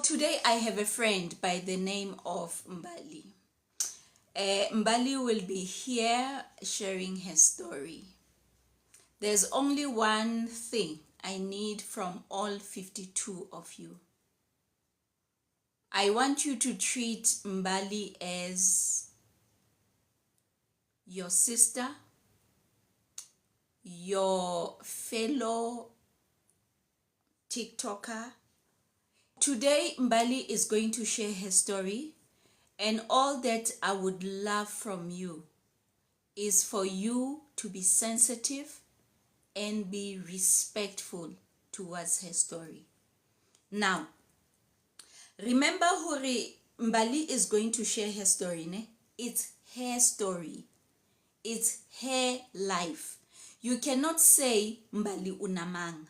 So today I have a friend by the name of Mbali. Mbali will be here sharing her story. There's only one thing I need from all 52 of you. I want you to treat Mbali as your sister, your fellow TikToker. Today, Mbali is going to share her story, and all that I would love from you is for you to be sensitive and be respectful towards her story. Now, remember Hori Mbali is going to share her story, ne? It's her story. It's her life. You cannot say Mbali unamang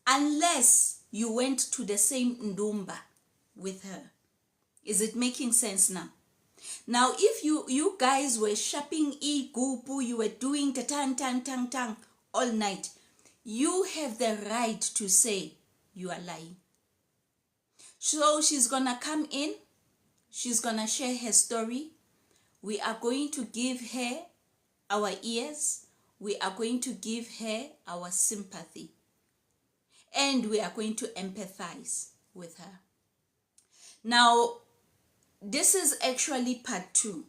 unless you went to the same ndumba with her. Is it making sense now? Now, if you guys were shopping gupu, you were doing the tang all night, you have the right to say you are lying. So she's gonna come in, she's gonna share her story. We are going to give her our ears, we are going to give her our sympathy, and we are going to empathize with her. Now, this is actually part 2,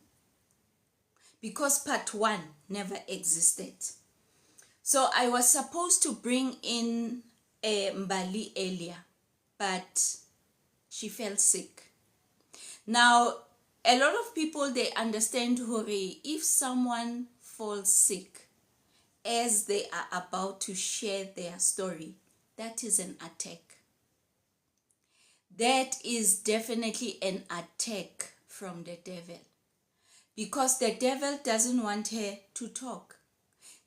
because part 1 never existed. So I was supposed to bring in Mbali earlier, but she fell sick. Now, a lot of people, they understand, Hori, if someone falls sick as they are about to share their story, that is an attack. That is definitely an attack from the devil, because the devil doesn't want her to talk.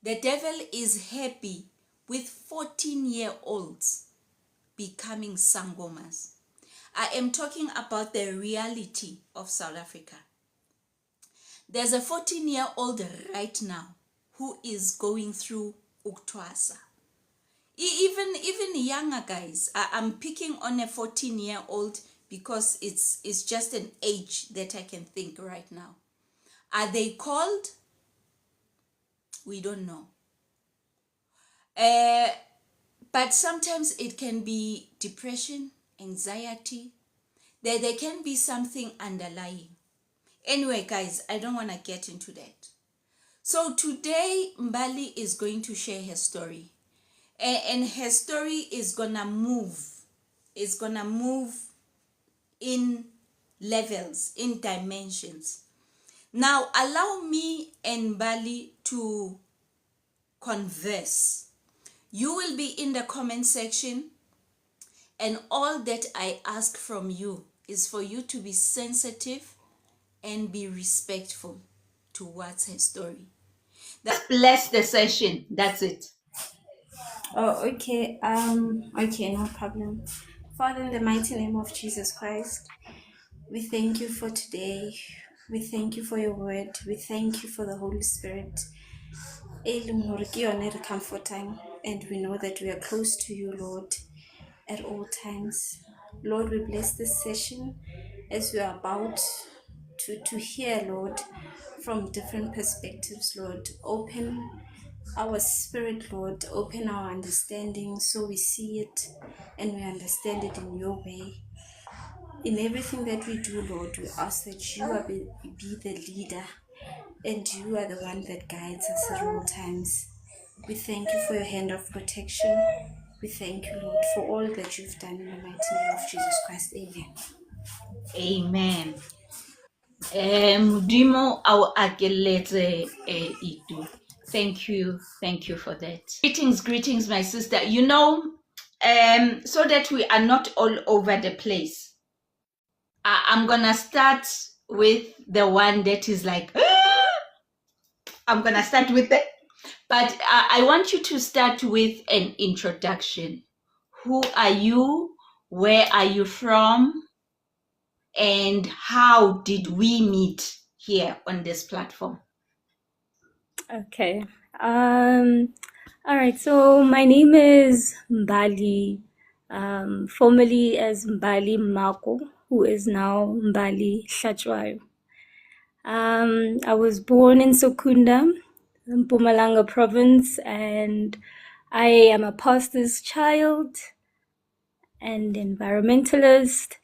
The devil is happy with 14-year-olds becoming Sangomas. I am talking about the reality of South Africa. There's a 14-year-old right now who is going through uktwasa. Even younger guys. I'm picking on a 14-year-old because it's just an age that I can think right now. Are they called? We don't know. But sometimes it can be depression, anxiety. There can be something underlying. Anyway, guys, I don't want to get into that. So today, Mbali is going to share her story. And her story is gonna move. It's gonna move in levels, in dimensions. Now, allow me and Mbali to converse. You will be in the comment section, and all that I ask from you is for you to be sensitive and be respectful towards her story. Bless the session. That's it. Oh, okay. Okay, no problem. Father, in the mighty name of Jesus Christ, we thank you for today. We thank you for your word. We thank you for the Holy Spirit. Comforting, and we know that we are close to you, Lord, at all times. Lord, we bless this session as we are about to hear, Lord, from different perspectives, Lord. Open our spirit, Lord, open our understanding so we see it and we understand it in your way. In everything that we do, Lord, we ask that you are be the leader and you are the one that guides us at all times. We thank you for your hand of protection. We thank you, Lord, for all that you've done in the mighty name of Jesus Christ. Amen. Amen. Dimo au akelete itu. Thank you for that. Greetings, my sister. You know, so that we are not all over the place, I'm gonna start with the one that is like, I'm gonna start with it, but I want you to start with an introduction. Who are you? Where are you from? And how did we meet here on this platform? Okay. All right. So my name is Mbali. formerly as Mbali Mako, who is now Mbali Shachwayo. I was born in Sokunda, in Mpumalanga province, and I am a pastor's child and environmentalist.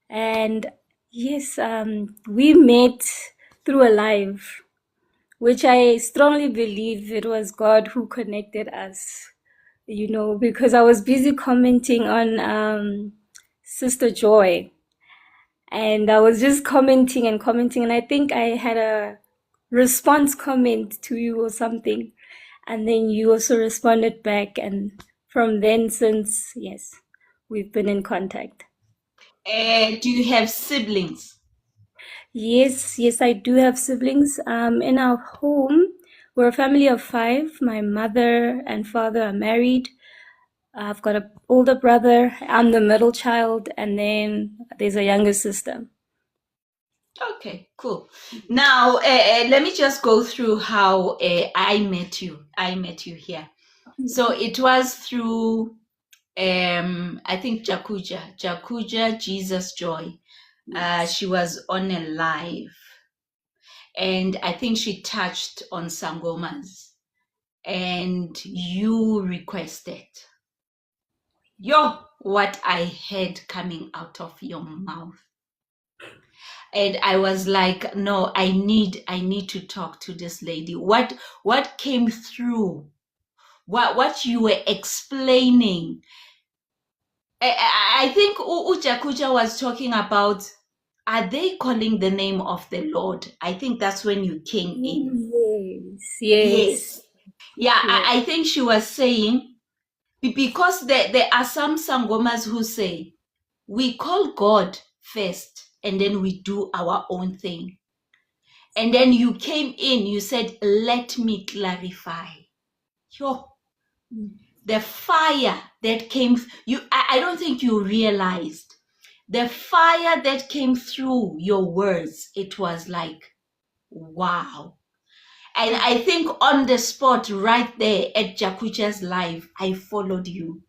And yes, we met through a live, which I strongly believe it was God who connected us, because I was busy commenting on Sister Joy. And I was just commenting and commenting, and I think I had a response comment to you or something. And then you also responded back, and from then since, yes, we've been in contact. Do you have siblings? Yes, I do have siblings. In our home, we're a family of 5. My mother and father are married. I've got an older brother. I'm the middle child, and then there's a younger sister. Okay, cool. Now, let me just go through how I met you. I met you here. So it was through, I think Jakuja, Jesus Joy. She was on a live, and I think she touched on Sangomas, and you requested, what I heard coming out of your mouth. And I was like, no, I need to talk to this lady. What came through? What you were explaining? I think Ujakuja was talking about, are they calling the name of the Lord? I think that's when you came in. Yes. Yeah, Yeah. I think she was saying, because there are some Sangomas who say, we call God first and then we do our own thing. And then you came in, you said, let me clarify. The fire that came, I don't think you realized. The fire that came through your words, it was like, wow. And I think on the spot right there at Jakucha's live, I followed you.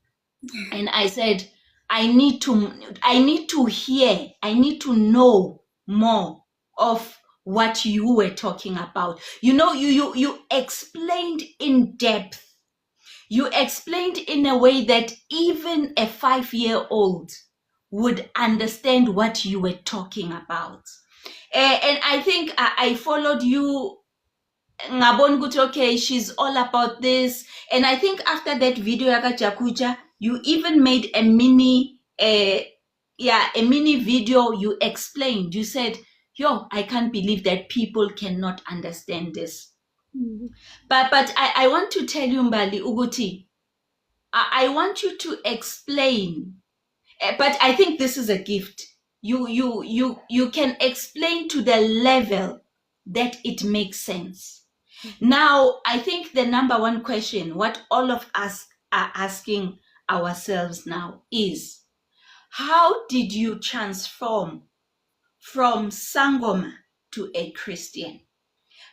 And I said, I need to hear, I need to know more of what you were talking about. You explained in depth. You explained in a way that even a 5-year-old would understand what you were talking about. And I think I followed you. Ngabon Gut, okay, she's all about this. And I think after that video, Yaka Jakuja, you even made a mini video. You explained, you said, I can't believe that people cannot understand this. But I want to tell you, Mbali Uguti, I want you to explain, but I think this is a gift. You can explain to the level that it makes sense. Now, I think the number one question, what all of us are asking ourselves now is, how did you transform from Sangoma to a Christian?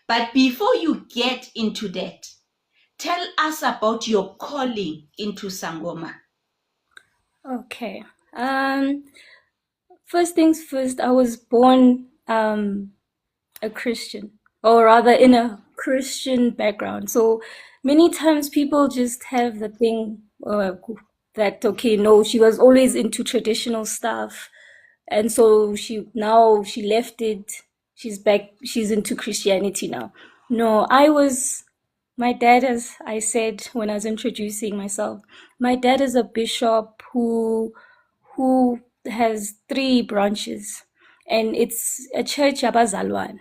But before you get into that, tell us about your calling into Sangoma. Okay. First things first, I was born a Christian, or rather in a Christian background. So many times people just have the thing that, okay, no, she was always into traditional stuff. And so she left it. She's back. She's into Christianity now. No, my dad, as I said when I was introducing myself, my dad is a bishop who has 3 branches, and it's a church Abazalwan.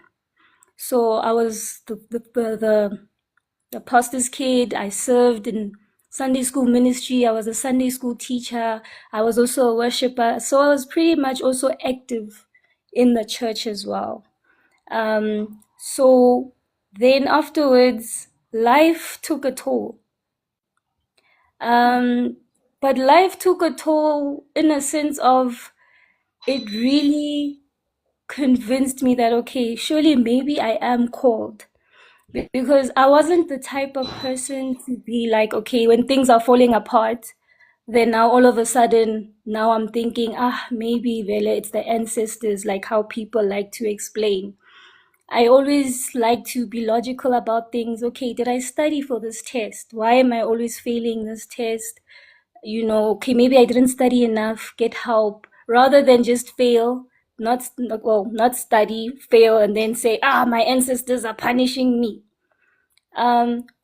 So I was the pastor's kid. I served in Sunday school ministry. I was a Sunday school teacher. I was also a worshiper. So I was pretty much also active in the church as well. So then afterwards, life took a toll. But life took a toll in a sense of, it really convinced me that, okay, surely maybe I am called. Because I wasn't the type of person to be like, okay, when things are falling apart, then now all of a sudden, now I'm thinking, maybe Vele, it's the ancestors, like how people like to explain. I always like to be logical about things. Okay, did I study for this test? Why am I always failing this test? Okay, maybe I didn't study enough, get help, rather than just fail, not study, fail, and then say, my ancestors are punishing me.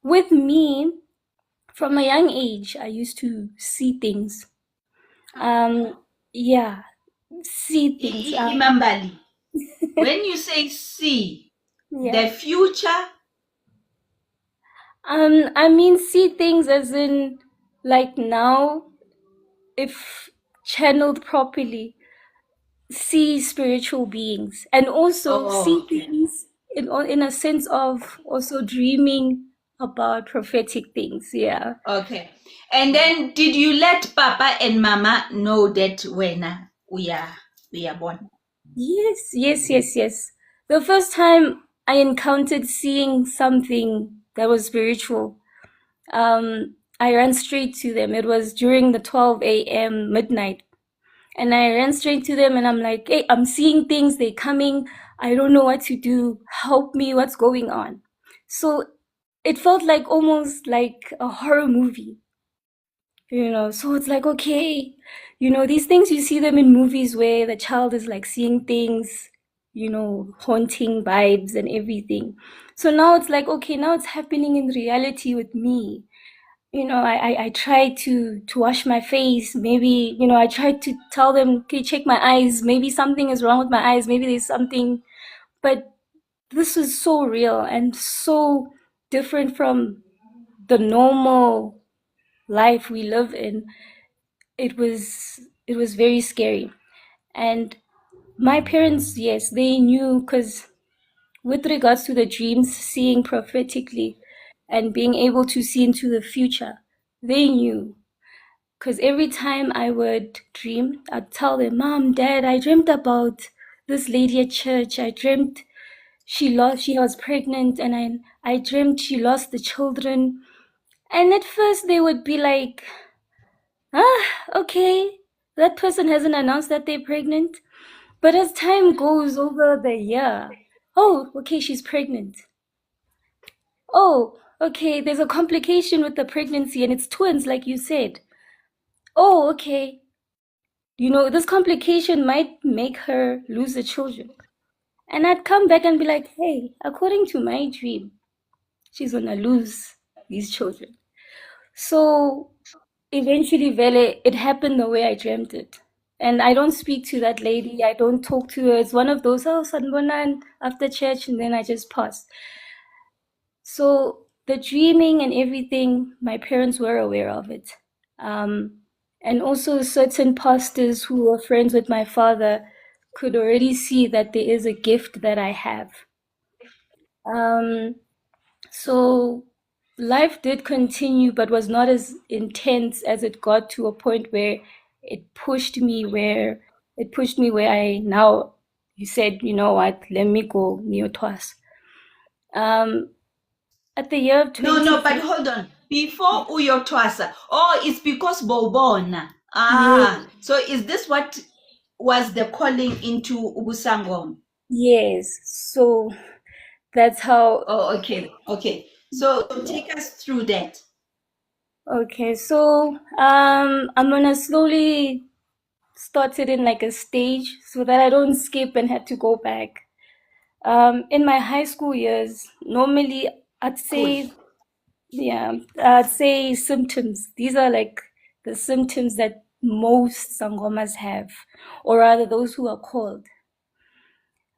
With me, from a young age, I used to see things. Yeah, see things. Mbali, when you say see Yeah. the future, I mean, see things as in, like now, if channeled properly, see spiritual beings, and also see okay, things in a sense of also dreaming about prophetic things. Yeah. okay. And then did you let Papa and Mama know that when we are born? Yes, yes, yes, yes. The first time I encountered seeing something that was spiritual, I ran straight to them. It was during the 12 a.m. midnight. And I ran straight to them and I'm like, hey, I'm seeing things, they're coming. I don't know what to do. Help me, what's going on? So it felt like almost like a horror movie. So it's like, okay, these things you see them in movies where the child is like seeing things, haunting vibes and everything. So now it's like, okay, now it's happening in reality with me. I try to wash my face. Maybe, I try to tell them, okay, check my eyes. Maybe something is wrong with my eyes. Maybe there's something. But this is so real and so different from the normal life we live in. It was very scary. And my parents, yes, they knew, because with regards to the dreams, seeing prophetically and being able to see into the future, they knew. Because every time I would dream, I'd tell them, Mom, Dad, I dreamt about this lady at church. I dreamt she was pregnant, and I dreamt she lost the children. And at first they would be like, okay, that person hasn't announced that they're pregnant. But as time goes over the year, oh, okay, she's pregnant. Oh, okay, there's a complication with the pregnancy and it's twins, like you said. Oh, okay. This complication might make her lose the children. And I'd come back and be like, hey, according to my dream, she's gonna lose these children. So eventually, Vele, it happened the way I dreamt it. And I don't speak to that lady. I don't talk to her. It's one of those, oh, Sanbona, after church, and then I just pass. So the dreaming and everything, my parents were aware of it. And also certain pastors who were friends with my father could already see that there is a gift that I have. So life did continue, but was not as intense as it got to a point where it pushed me where I now, you said, you know what, let me go near twice. At the year of No, but 2015, hold on. Before Uyo Twasa. Oh, it's because Bobona. yeah, So is this what was the calling into Ubusangom? yes. So that's how. Oh, okay. So take us through that. Okay, so I'm gonna slowly start it in like a stage so that I don't skip and have to go back. In my high school years, normally I'd Cool. say, yeah, I'd say symptoms. These are like the symptoms that most Sangomas have, or rather those who are called.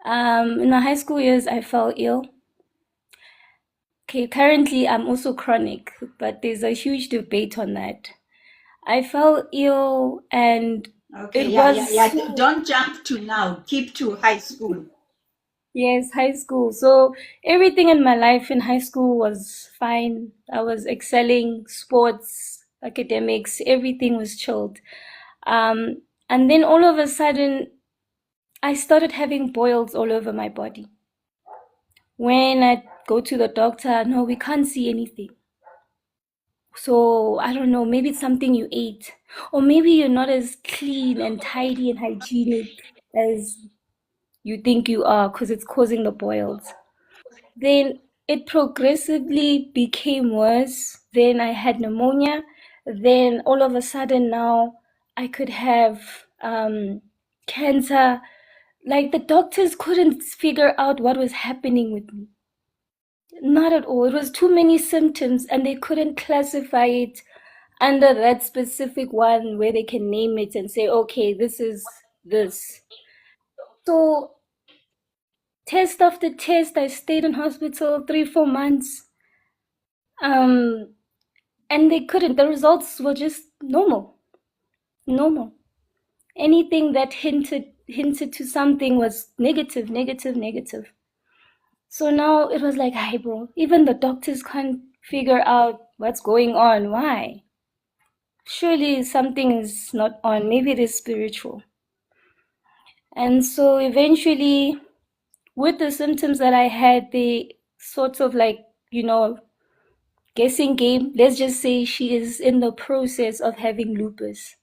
In my high school years, I fell ill. Okay, currently I'm also chronic, but there's a huge debate on that. I fell ill and Okay, it yeah. was so, Don't jump to now. Keep to high school. yes, high school. So everything in my life in high school was fine. I was excelling, sports, academics, everything was chilled. And then all of a sudden, I started having boils all over my body. When I go to the doctor, no, we can't see anything. So I don't know, maybe it's something you ate, or maybe you're not as clean and tidy and hygienic as you think you are because it's causing the boils. Then it progressively became worse. Then I had pneumonia. Then all of a sudden now I could have cancer. Like the doctors couldn't figure out what was happening with me. Not at all. It was too many symptoms and they couldn't classify it under that specific one where they can name it and say, okay, this is this. So test after test, I stayed in hospital 3-4 months. Um, and they couldn't. The results were just normal, normal. Anything that hinted to something was negative, negative, negative. So now it was like, hi, bro. Even the doctors can't figure out what's going on. Why? Surely something is not on. Maybe it is spiritual. And so eventually, with the symptoms that I had, they sort of like, guessing game. Let's just say she is in the process of having lupus.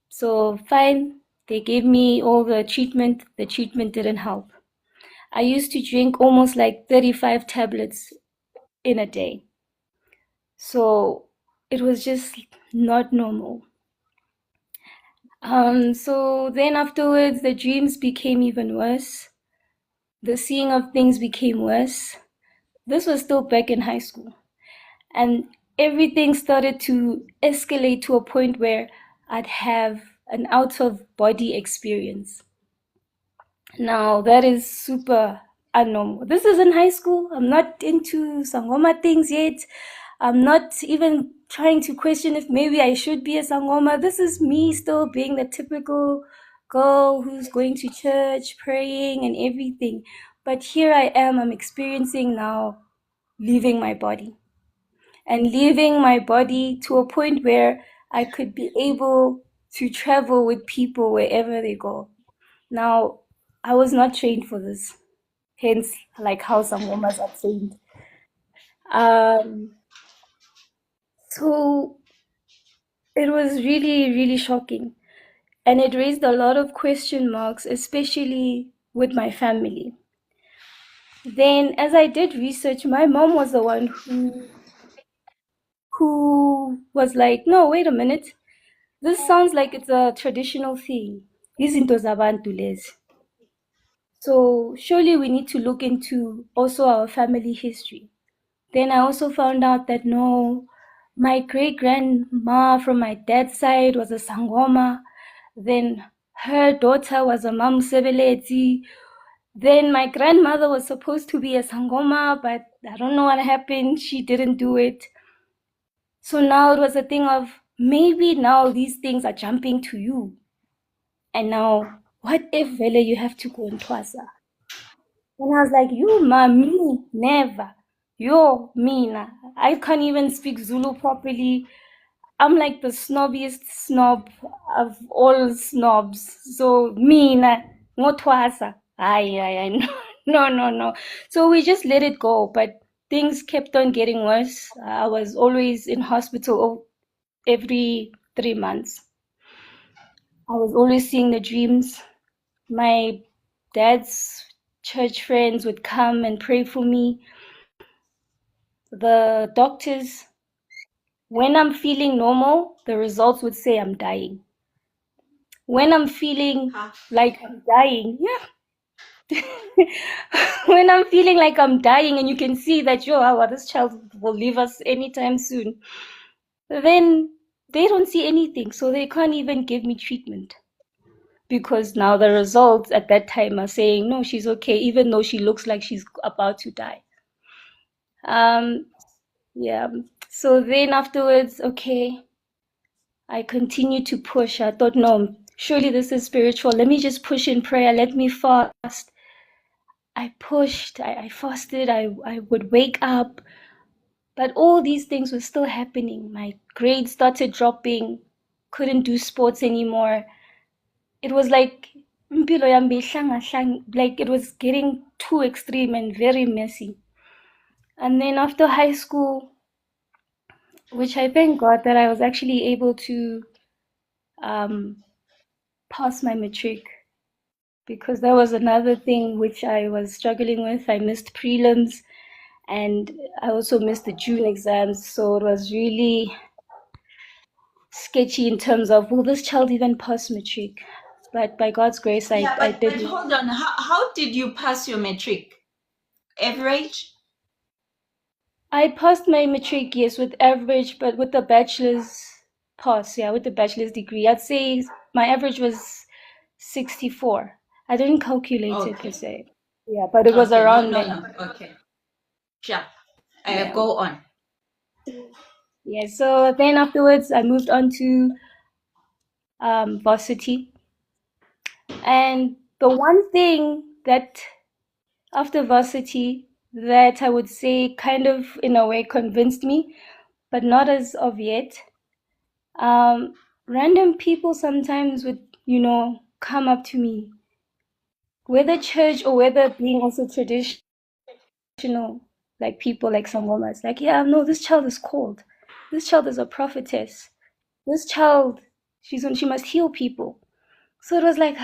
So fine, they gave me all the treatment. The treatment didn't help. I used to drink almost like 35 tablets in a day. So it was just not normal. So then afterwards, the dreams became even worse. The seeing of things became worse. This was still back in high school. And everything started to escalate to a point where I'd have an out of body experience. Now that is super unnormal. This is in high school. I'm not into Sangoma things yet. I'm not even trying to question if maybe I should be a Sangoma. This is me still being the typical girl who's going to church, praying and everything. But here I am, I'm experiencing now leaving my body. And leaving my body to a point where I could be able to travel with people wherever they go. Now, I was not trained for this, hence, like how some women are trained. Um, so it was really, really shocking. And it raised a lot of question marks, especially with my family. Then, as I did research, my mom was the one who was like, no, wait a minute. This sounds like it's a traditional thing. Izinto zabantu lezi. So surely we need to look into also our family history. Then I also found out that no, my great grandma from my dad's side was a Sangoma. Then her daughter was a Mam Sebeleti. Then my grandmother was supposed to be a Sangoma, but I don't know what happened. She didn't do it. So now it was a thing of maybe now these things are jumping to you. And now, what if Vele you have to go in Twasa? And I was like, you, ma, me, never. Yo, me, nah. I can't even speak Zulu properly. I'm like the snobbiest snob of all snobs. So, me, nah, no Twasa. Ay, no, no, no. So we just let it go. But things kept on getting worse. I was always in hospital every 3 months. I was always seeing the dreams. My dad's church friends would come and pray for me. The doctors, when I'm feeling normal, the results would say I'm dying. When I'm feeling like I'm dying, yeah. When I'm feeling like I'm dying and you can see that, this child will leave us anytime soon, then they don't see anything. So they can't even give me treatment. Because now the results at that time are saying, no, she's okay, even though she looks like she's about to die. Yeah. So then afterwards, okay, I continued to push. I thought, no, surely this is spiritual. Let me just push in prayer. Let me fast. I pushed, I fasted, I would wake up. But all these things were still happening. My grades started dropping, couldn't do sports anymore. It was like, like it was getting too extreme and very messy. And then after high school, which I thank God that I was actually able to um, pass my matric, because that was another thing which I was struggling with. I missed prelims and I also missed the June exams, so it was really sketchy in terms of, will this child even pass matric? But by God's grace, Yeah, I but did. hold on. How did you pass your matric? Average? I passed my matric, yes, with average, but with the bachelor's pass, yeah, with the bachelor's degree, I'd say my average was 64. I didn't calculate it per Okay. se. Yeah, but it was Okay. No, around no, there. no. Okay. Sure. Yeah. Go on. Yeah. So then afterwards, I moved on to varsity. And the one thing that after varsity that I would say kind of in a way convinced me, but not as of yet, random people sometimes would, come up to me, whether church or whether being also traditional, like people like Sangomas, like, yeah, no, this child is called. This child is a prophetess. This child, she must heal people. So it was like,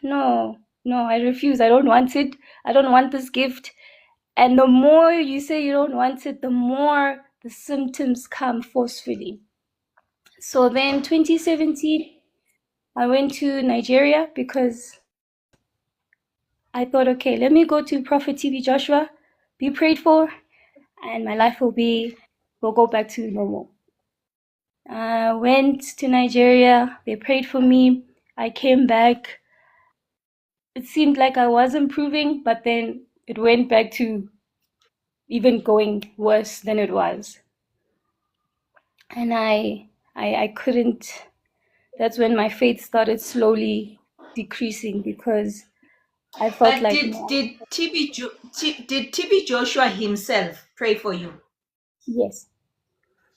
no, I refuse. I don't want it. I don't want this gift. And the more you say you don't want it, the more the symptoms come forcefully. So then 2017, I went to Nigeria because I thought, okay, let me go to Prophet TB Joshua, be prayed for, and my life will go back to normal. I went to Nigeria, they prayed for me, I came back. It seemed like I was improving, but then it went back to even going worse than it was. And I couldn't, that's when my faith started slowly decreasing, because I felt But like, did no, did did TB Joshua himself pray for you? yes.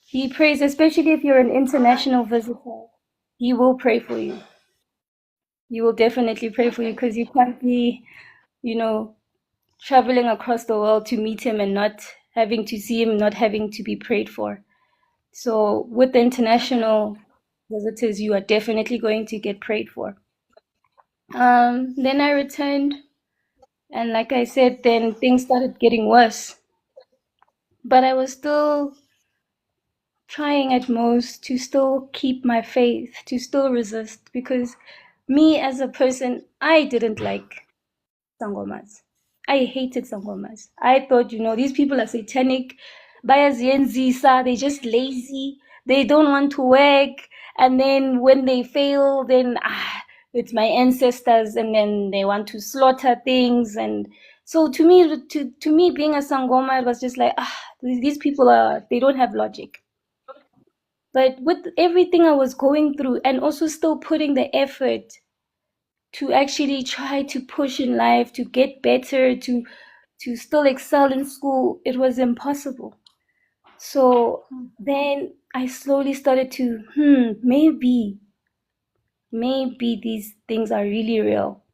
He prays, especially if you're an international visitor, he will pray for you. He will definitely pray for you, Okay. because you can't be, you know, traveling across the world to meet him and not having to see him, not having to be prayed for. So with the Okay. international visitors, you are definitely going to get prayed for. Then I returned, and like I said, then things started getting worse. But I was still trying at most to still keep my faith, to still resist, because me as a person, I didn't like Sangomas. I hated Sangomas. I thought, these people are satanic. Bayazenzisa, they're just lazy. They don't want to work. And then when they fail, then it's my ancestors, and then they want to slaughter things. And so to me, being a Sangoma, it was just like, these people they don't have logic. But with everything I was going through, and also still putting the effort to actually try to push in life, to get better, to still excel in school, it was impossible. So then I slowly started to, maybe these things are really real.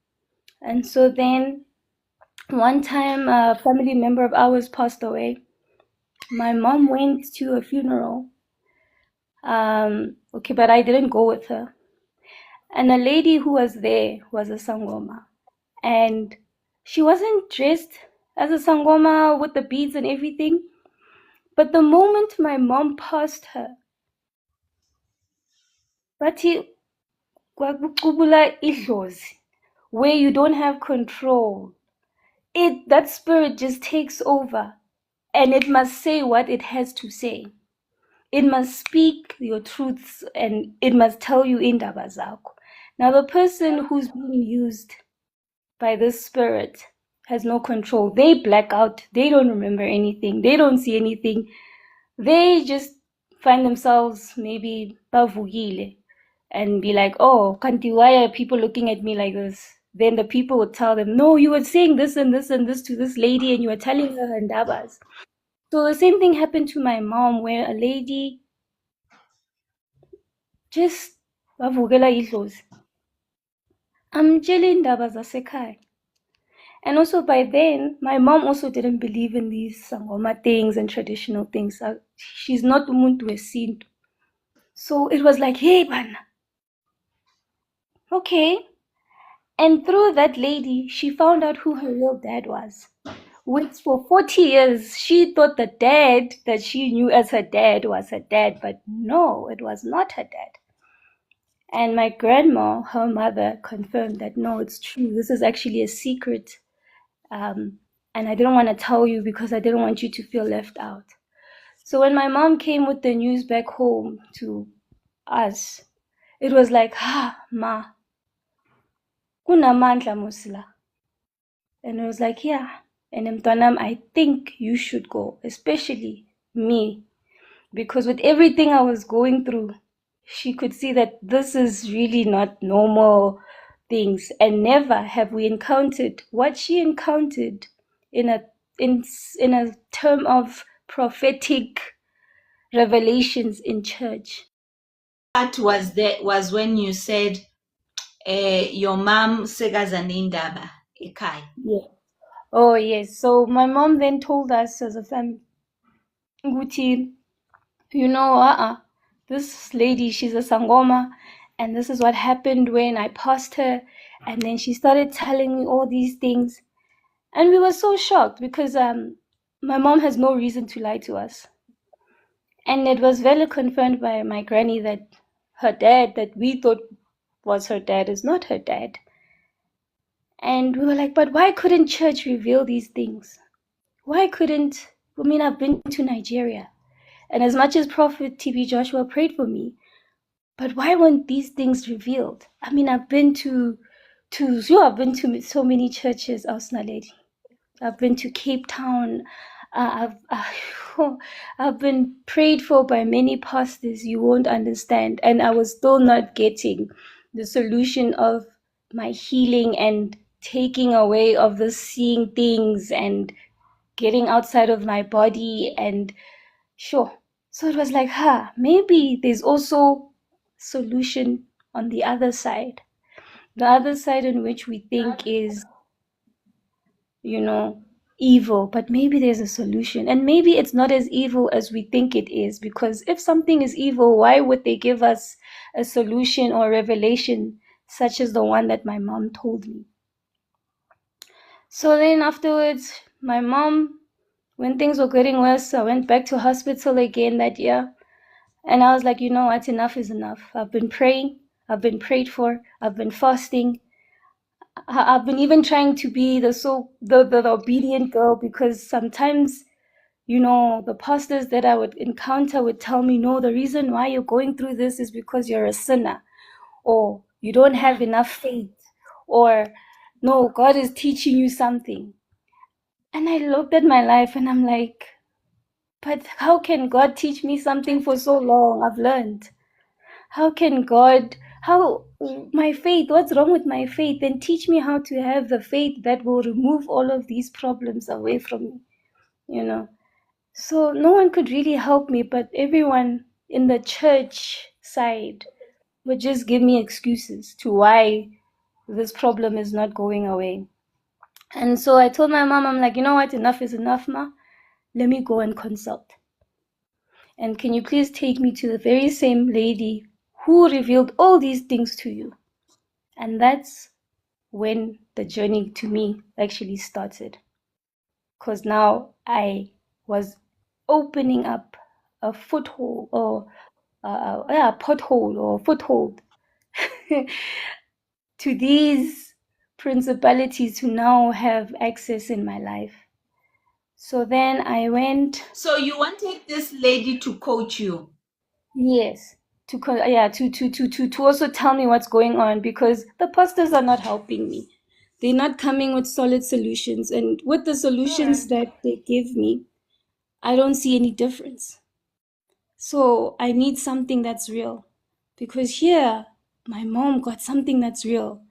And so then one time a family member of ours passed away. My mom went to a funeral. Okay, but I didn't go with her. And a lady who was there was a Sangoma. And she wasn't dressed as a Sangoma with the beads and everything. But the moment my mom passed her, bathi kwakucubula idlozi, where you don't have control. That spirit just takes over, and it must say what it has to say. It must speak your truths, and it must tell you indaba zakho. Now the person who's being used by this spirit has no control. They black out. They don't remember anything. They don't see anything. They just find themselves maybe bavugile and be like, oh, Kanti, why are people looking at me like this? Then the people would tell them, no, you were saying this and this and this to this lady, and you were telling her ndabas. So the same thing happened to my mom, where a lady just bavugela idlozi. Amtshela indaba zasekhaya. And also by then, my mom also didn't believe in these Sangoma things and traditional things. She's not umuntu wesintu. So it was like, hey, man, okay. And through that lady, she found out who her real dad was. Which for 40 years, she thought the dad that she knew as her dad was her dad, but no, it was not her dad. And my grandma, her mother, confirmed that no, it's true. This is actually a secret. And I didn't want to tell you because I didn't want you to feel left out. So when my mom came with the news back home to us, it was like, ma, kunamandla musila. And it was like, yeah. And Mtanam, I think you should go, especially me, because with everything I was going through, she could see that this is really not normal things. And never have we encountered what she encountered in a term of prophetic revelations in church. That was when you said your mom segazanindaba ekai. Yeah. Oh yes. So my mom then told us as a family, Guti, you know, this lady, she's a Sangoma, and this is what happened when I passed her. And then she started telling me all these things. And we were so shocked because my mom has no reason to lie to us. And it was very confirmed by my granny that her dad, that we thought was her dad, is not her dad. And we were like, but why couldn't church reveal these things? Why couldn't, I've been to Nigeria. And as much as Prophet TB Joshua prayed for me, but why weren't these things revealed? I've been to so many churches, Ausnaledi. I've been to Cape Town. I've been prayed for by many pastors you won't understand. And I was still not getting the solution of my healing and taking away of the seeing things and getting outside of my body. And sure. So it was like, maybe there's also solution on the other side. The other side in which we think is, evil, but maybe there's a solution. And maybe it's not as evil as we think it is, because if something is evil, why would they give us a solution or revelation such as the one that my mom told me? So then afterwards, my mom, when things were getting worse, I went back to hospital again that year. And I was like, you know what, enough is enough. I've been praying, I've been prayed for, I've been fasting. I've been even trying to be the obedient girl, because sometimes, the pastors that I would encounter would tell me, no, the reason why you're going through this is because you're a sinner, or you don't have enough faith, or no, God is teaching you something. And I looked at my life and I'm like, but how can God teach me something for so long? I've learned. My faith, what's wrong with my faith? Then teach me how to have the faith that will remove all of these problems away from me. So no one could really help me, but everyone in the church side would just give me excuses to why this problem is not going away. And so I told my mom, I'm like, you know what, enough is enough, ma. Let me go and consult. And can you please take me to the very same lady who revealed all these things to you? And that's when the journey to me actually started. Because now I was opening up a foothold or pothole or foothold to these principalities to now have access in my life. So then I went. So you wanted this lady to coach you? Yes, to also tell me what's going on, because the pastors are not helping me. They're not coming with solid solutions, and with the solutions that they give me, I don't see any difference. So I need something that's real, because here my mom got something that's real,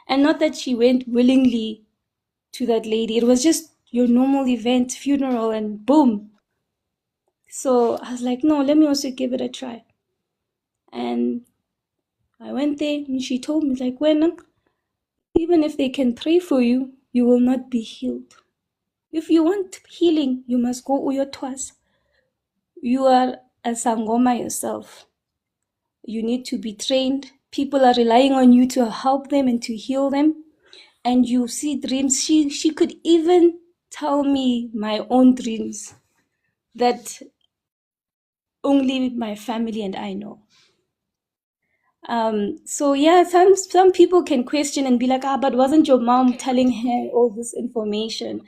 and not that she went willingly to that lady. It was just your normal event, funeral, and boom. So I was like, no, let me also give it a try. And I went there and she told me, like, when even if they can pray for you, you will not be healed. If you want healing, you must go uyotwas. You are a Sangoma yourself. You need to be trained. People are relying on you to help them and to heal them. And you see dreams. She could even tell me my own dreams that only my family and I know. So yeah, some people can question and be like, but wasn't your mom telling her all this information?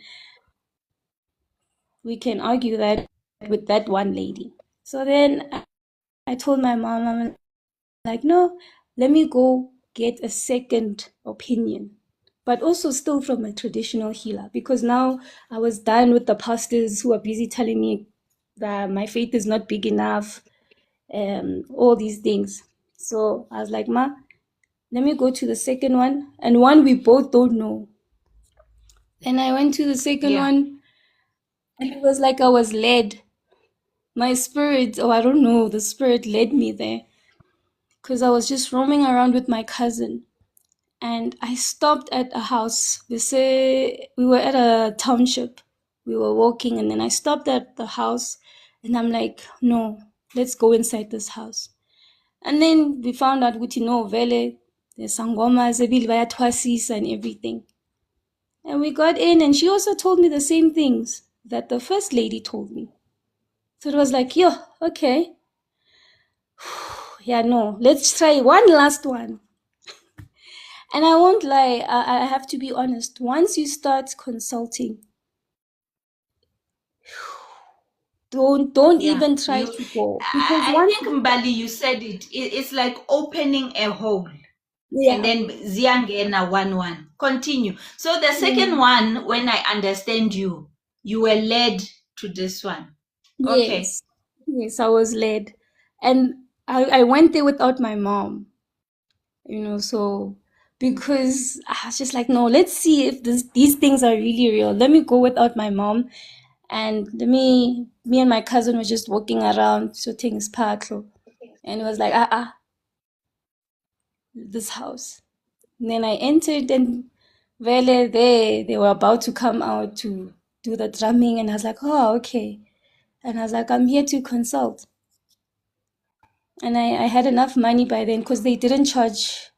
We can argue that with that one lady. So then I told my mom, I'm like, no, let me go get a second opinion, but also still from a traditional healer, because now I was done with the pastors who are busy telling me that my faith is not big enough, all these things. So I was like, Ma, let me go to the second one, and one we both don't know. And I went to the second one, and it was like I was led. My spirit, or I don't know, the spirit led me there, because I was just roaming around with my cousin. And I stopped at a house. We were at a township. We were walking, and then I stopped at the house, and I'm like, no, let's go inside this house. And then we found out, vele, the Sangoma, Zebil, Vayatwasis, and everything. And we got in, and she also told me the same things that the first lady told me. So it was like, yo, okay. Yeah, no, let's try one last one. And I won't lie, I have to be honest. Once you start consulting, don't even try to go. Because I once, think Mbali, you said it's like opening a hole. And yeah, then Ziangena 1-1. Continue. So the second one, when I understand you, you were led to this one. Okay. yes, yes, I was led. And I went there without my mom, so because I was just like, no, let's see if these things are really real. Let me go without my mom. And me and my cousin were just walking around shooting his patro. And it was like, this house. And then I entered, and Vele, they were about to come out to do the drumming. And I was like, oh, okay. And I was like, I'm here to consult. And I had enough money by then, because they didn't charge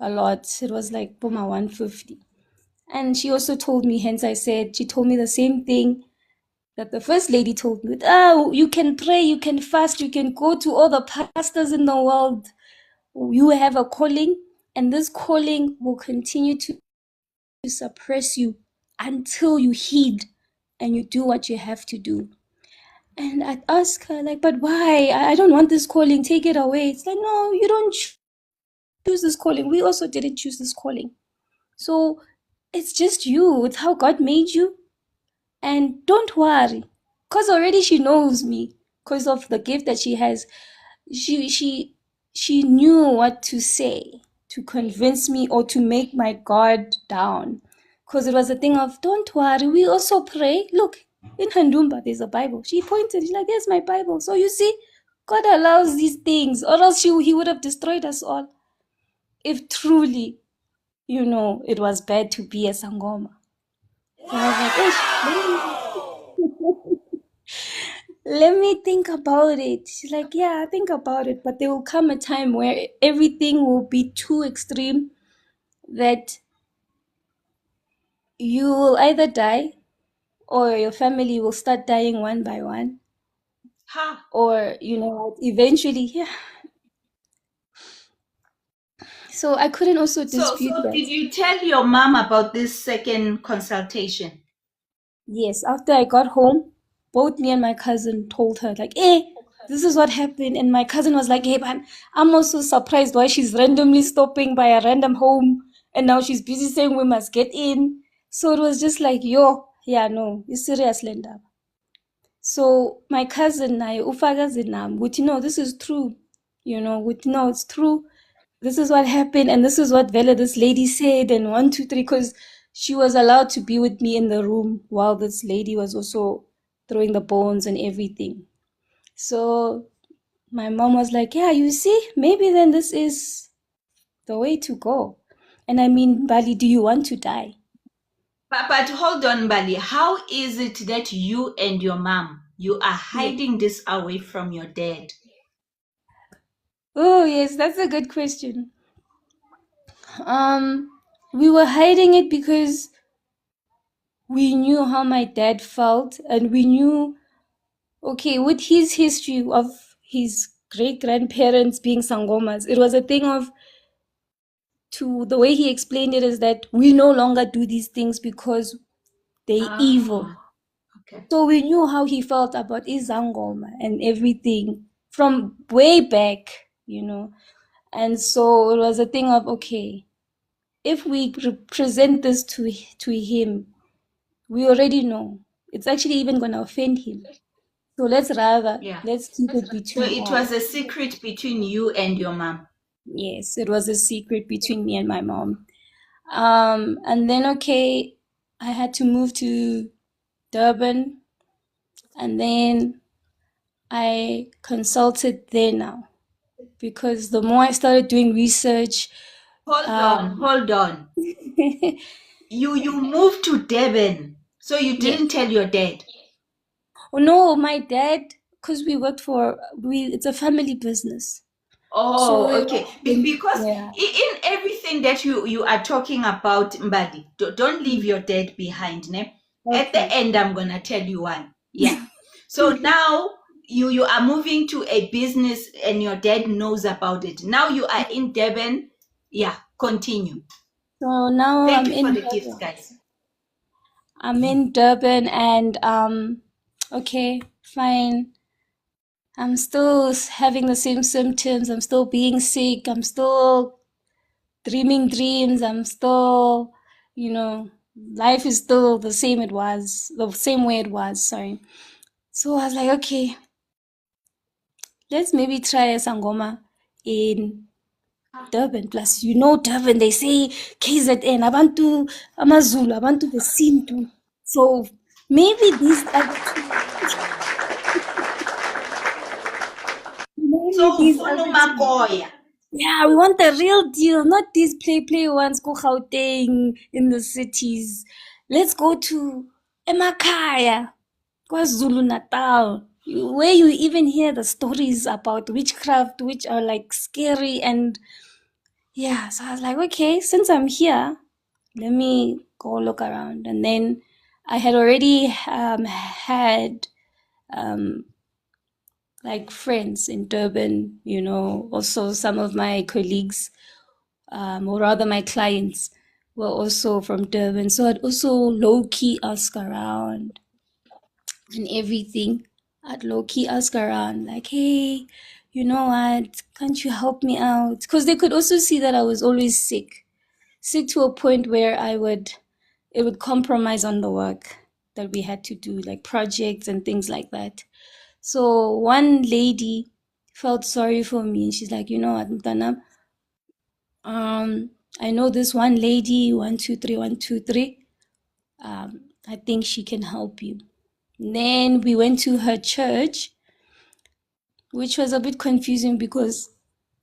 a lot. It was like Puma 150. And she also told me, hence I said, she told me the same thing that the first lady told me. Oh, you can pray, you can fast, you can go to all the pastors in the world. You have a calling, and this calling will continue to suppress you until you heed and you do what you have to do. And I'd ask her, like, but why? I don't want this calling, take it away. It's like, no, you don't choose this calling. We also didn't choose this calling. So it's just you. It's how God made you. And don't worry, because already she knows me because of the gift that she has. She knew what to say to convince me or to make my guard down, because it was a thing of, don't worry, we also pray. Look, in Handumba there's a Bible. She pointed, she's like, there's my Bible. So you see, God allows these things, or else he would have destroyed us all if truly, it was bad to be a Sangoma. So I was like, let me think about it. She's like, yeah, think about it. But there will come a time where everything will be too extreme that you will either die, or your family will start dying one by one. Ha. Or, eventually, yeah. So I couldn't also dispute So that. did you tell your mom about this second consultation? Yes, after I got home, both me and my cousin told her, like, hey, this is what happened. And my cousin was like, hey, man, I'm also surprised why she's randomly stopping by a random home. And now she's busy saying we must get in. So it was just like, yo, yeah, no, it's serious, Linda. So my cousin, I ufaga zinam, would no, this is true. Would no, it's true. This is what happened, and this is what Vela, this lady said, and 1, 2, 3, because she was allowed to be with me in the room while this lady was also throwing the bones and everything. So my mom was like, yeah, you see, maybe then this is the way to go. And I mean, Bali, do you want to die? But hold on, Mbali. How is it that you and your mom, you are Yeah. hiding this away from your dad? Oh, yes, that's a good question. Um, we were hiding it because we knew how my dad felt, and we knew, okay, with his history of his great grandparents being Sangomas, it was a thing of, to the way he explained it, is that we no longer do these things because they evil. Ah, okay. So we knew how he felt about Izangoma and everything from way back. And so it was a thing of, okay, if we present this to him, we already know it's actually even going to offend him. So Yeah. let's keep it So between it us. was a secret between you and your mom. Yes, it was a secret between me and my mom. And then, okay, I had to move to Durban, and then I consulted there now, because the more I started doing research, um, Hold on. You moved to Durban, so you yes. didn't tell your dad. Oh no, my dad, because we worked for it's a family business. So Oh, okay. Because yeah. in everything that you are talking about, Mbadi, don't leave Mm, your dad behind, ne? At the okay. end, I'm gonna tell you why. Yeah. So now you are moving to a business and your dad knows about it. Now you are in Durban. Yeah, continue. So now Thank you for the gifts, guys. I'm in Durban, and okay, fine. I'm still having the same symptoms. I'm still being sick. I'm still dreaming dreams. I'm still, life is still the same way it was. Sorry. So I was like, okay, let's maybe try a Sangoma in Durban. Plus, Durban, they say KZN, Abantu, Amazulu, Abantu Besintu. So maybe these other two, So maybe these ufuna other two. umakoya. Yeah, we want the real deal, not these play ones, go Gauteng in the cities. Let's go to Emakaya, KwaZulu Natal, where you even hear the stories about witchcraft, which are like scary. And yeah, so I was like, okay, since I'm here, let me go look around. And then I had already had um, like friends in Durban, also some of my colleagues, or rather my clients, were also from Durban. So I'd also low key ask around and everything. I'd low key ask around, like, hey, you know what? Can't you help me out? Because they could also see that I was always sick to a point where it would compromise on the work that we had to do, like projects and things like that. So one lady felt sorry for me, and she's like, you know what, Mtana, I know this one lady, 123, 123. I think she can help you. And then we went to her church, which was a bit confusing because,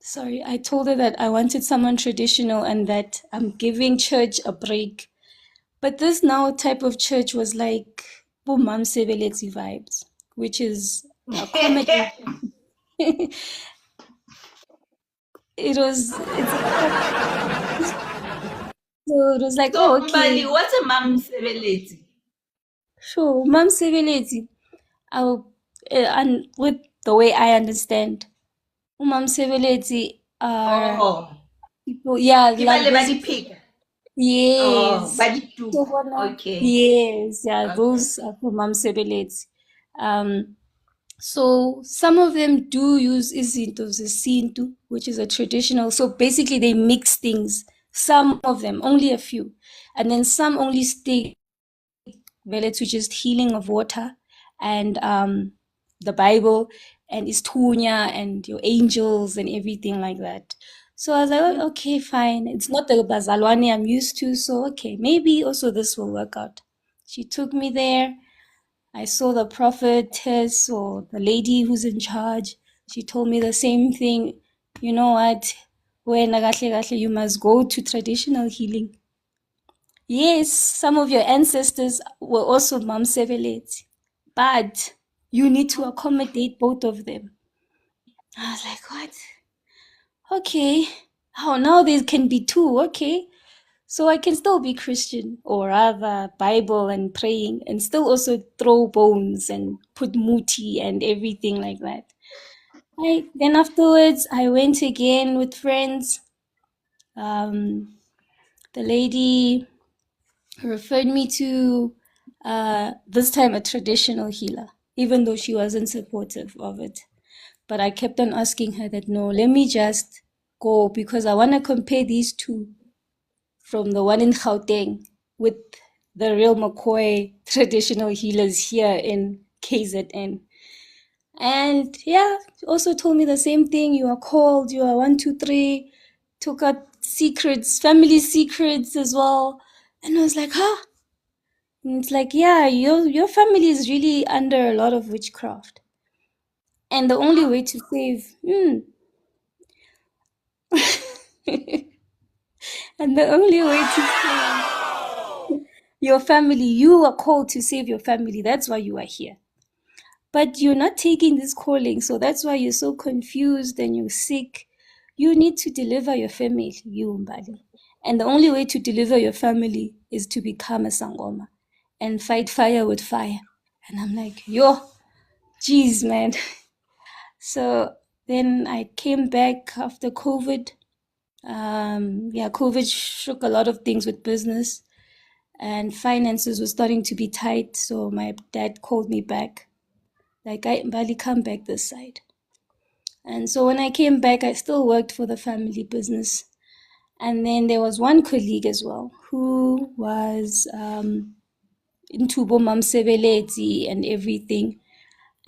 sorry, I told her that I wanted someone traditional and that I'm giving church a break. But this now type of church was like Bumam Sebeletsi vibes, which is a comedy. It's a So it was like, oh, So okay, Mbali, what's a mom sebeletsi? sure, Mam Sebeletsi. I'll, and with the way I understand, Umam Sebeletsi are Oh, people, yeah, ke ba like le ba those, diphika. Oh, yes. ba So dituku. bona, Okay. yes, yeah, Okay. those are for Mam Sebeletsi. Um, so some of them do use izinto zesintu, which is a traditional. So basically, they mix things. Some of them, only a few, and then some only stick related to just healing of water and the Bible and Istunya and your angels and everything like that. So I was like, "Oh, okay, fine. It's not the Bazalwane I'm used to, so okay, maybe also this will work out." She took me there. I saw the prophetess or the lady who's in charge. She told me the same thing. You know what? When you must go to traditional healing. yes, some of your ancestors were also Mamsebeleti, but you need to accommodate both of them. I was like, what? Okay. Oh, now there can be two. Okay. So I can still be Christian, or rather Bible and praying, and still also throw bones and put muti and everything like that. Then afterwards, I went again with friends. The lady referred me to this time a traditional healer, even though she wasn't supportive of it. But I kept on asking her that no, let me just go because I want to compare these two from the one in Gauteng with the real McCoy traditional healers here in KZN. And yeah, also told me the same thing. You are called, you are 1, 2, 3, took out secrets, family secrets as well. And I was like, huh? And it's like, yeah, your family is really under a lot of witchcraft. And the only way to save, and the only way to save your family, you are called to save your family. That's why you are here. But you're not taking this calling. So that's why you're so confused and you're sick. You need to deliver your family, you Mbali. And the only way to deliver your family is to become a Sangoma and fight fire with fire. And I'm like, yo, geez, man. So then I came back after COVID. COVID shook a lot of things with business and finances were starting to be tight. So my dad called me back, like, Mbali, come back this side. And so when I came back, I still worked for the family business. And then there was one colleague as well who was into Bomam Sebeleti and everything.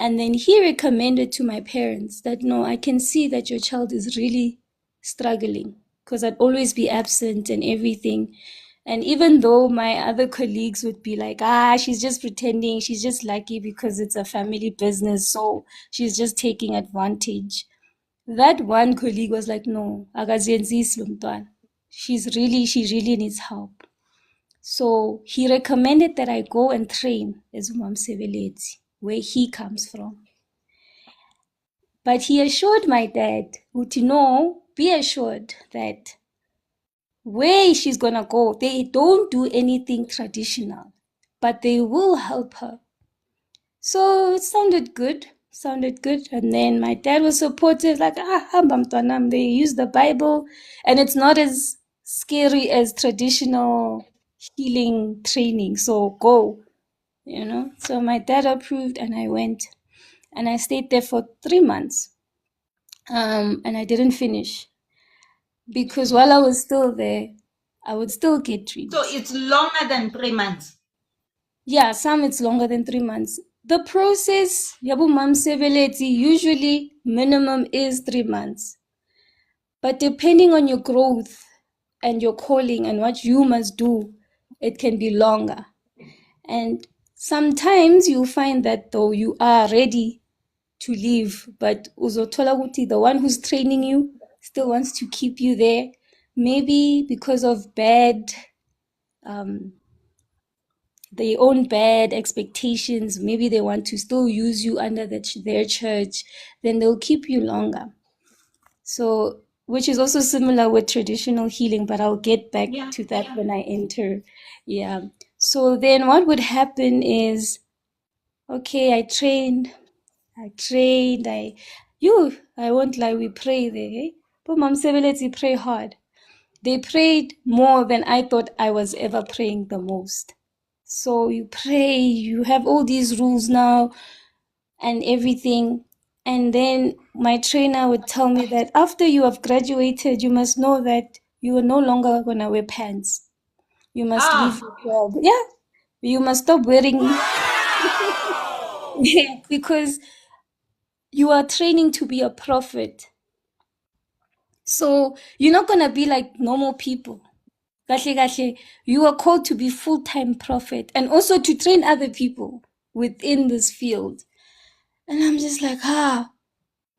And then he recommended to my parents that, no, I can see that your child is really struggling because I'd always be absent and everything. And even though my other colleagues would be like, she's just pretending, she's just lucky because it's a family business, so she's just taking advantage. That one colleague was like, no, akazenzisi lo mntwana. She really needs help. So he recommended that I go and train as uMamsebeleti, where he comes from. But he assured my dad, no, be assured that where she's gonna go, they don't do anything traditional, but they will help her. So it sounded good. And then my dad was supportive, like, they use the Bible, and it's not as scary as traditional healing training. So go, So my dad approved, and I went, and I stayed there for 3 months. And I didn't finish because while I was still there, I would still get dreams. So it's longer than 3 months. Yeah, some it's longer than 3 months. The process, Yabu Mamsebeleti, usually minimum is 3 months. But depending on your growth and your calling and what you must do, it can be longer. And sometimes you find that though you are ready to leave, but uzothola ukuthi the one who's training you still wants to keep you there, maybe because of bad their own bad expectations. Maybe they want to still use you under their church, then they'll keep you longer. So, which is also similar with traditional healing, but I'll get back to that when I enter. Yeah. So then what would happen is, okay, I trained, I won't lie, we pray there. Eh? But Mamsebeleti pray hard. They prayed more than I thought I was ever praying the most. So you pray, you have all these rules now and everything. And then my trainer would tell me that after you have graduated, you must know that you are no longer going to wear pants. You must leave your job. Yeah, you must stop wearing yeah, because you are training to be a prophet. So you're not going to be like normal people. You are called to be full-time prophet and also to train other people within this field. And I'm just like,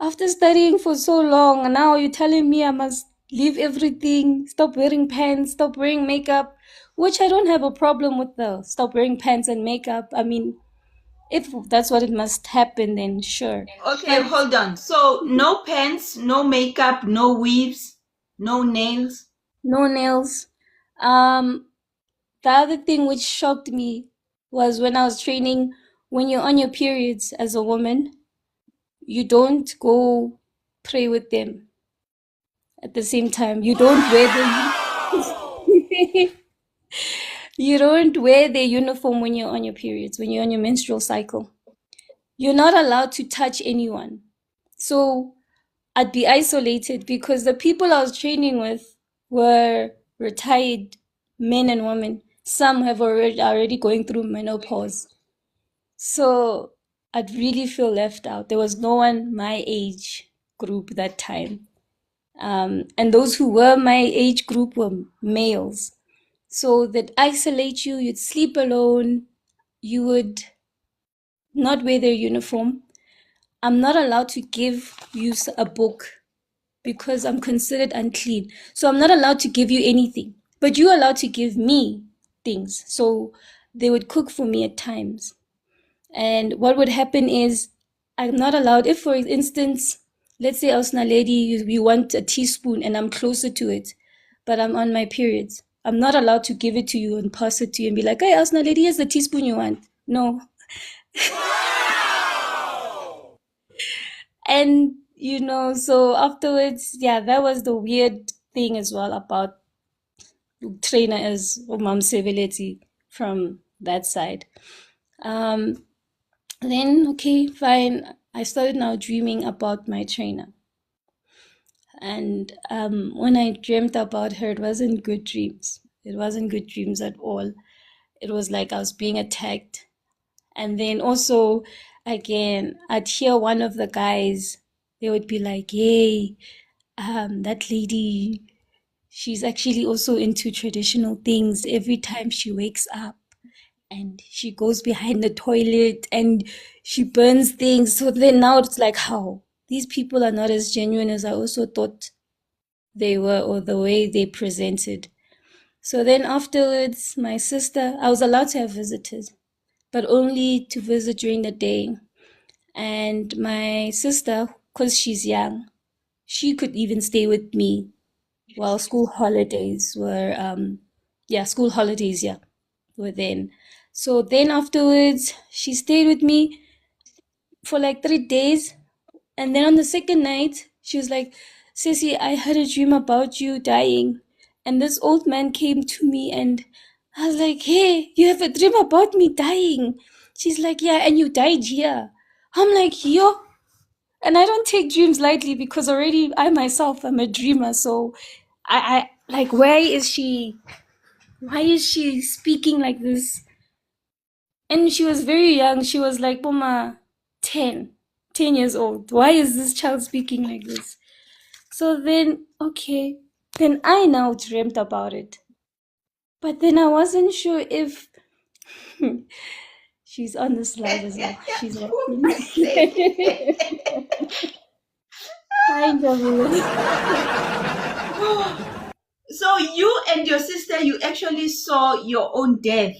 after studying for so long, and now you're telling me I must leave everything, stop wearing pants, stop wearing makeup, which I don't have a problem with the stop wearing pants and makeup. I mean, if that's what it must happen, then sure. Okay, But hold on. So no pants, no makeup, no weaves, no nails. no nails. Um, the other thing which shocked me was when I was training, when you're on your periods as a woman, you don't go pray with them at the same time. You don't wear the you don't wear the uniform when you're on your periods, when you're on your menstrual cycle. You're not allowed to touch anyone. So I'd be isolated because the people I was training with were retired men and women. Some have already going through menopause. So I'd really feel left out. There was no one my age group that time. And those who were my age group were males. So that isolate you, you'd sleep alone, you would not wear their uniform. I'm not allowed to give you a book because I'm considered unclean. So I'm not allowed to give you anything, but you're allowed to give me things. So they would cook for me at times. And what would happen is I'm not allowed, if for instance, let's say Osna lady, you want a teaspoon and I'm closer to it, but I'm on my periods. I'm not allowed to give it to you and pass it to you and be like, hey, Osna lady, here's the teaspoon you want. No. And, so afterwards, yeah, that was the weird thing as well about trainer as Umam Seveleti from that side. Then, okay, fine. I started now dreaming about my trainer. And when I dreamt about her, it wasn't good dreams. It wasn't good dreams at all. It was like I was being attacked. And then also, again, I'd hear one of the guys, they would be like, hey, that lady, she's actually also into traditional things. Every time she wakes up and she goes behind the toilet and she burns things. So then now it's like, how? These people are not as genuine as I also thought they were, or the way they presented. So then afterwards, my sister, I was allowed to have visitors, but only to visit during the day. And my sister, because she's young, she could even stay with me while school holidays were, were then. So then afterwards, she stayed with me for like 3 days. And then on the second night, she was like, Sissy, I had a dream about you dying. And this old man came to me and I was like, hey, you have a dream about me dying. She's like, yeah, and you died here. I'm like, yo. And I don't take dreams lightly because already I myself am a dreamer. So I like, why is she speaking like this? And she was very young. She was like, Mama, 10 years old. Why is this child speaking like this? So then, okay, then I now dreamt about it. But then I wasn't sure if she's on this live as well. She's watching. Hi, Javu. So you and your sister, you actually saw your own death.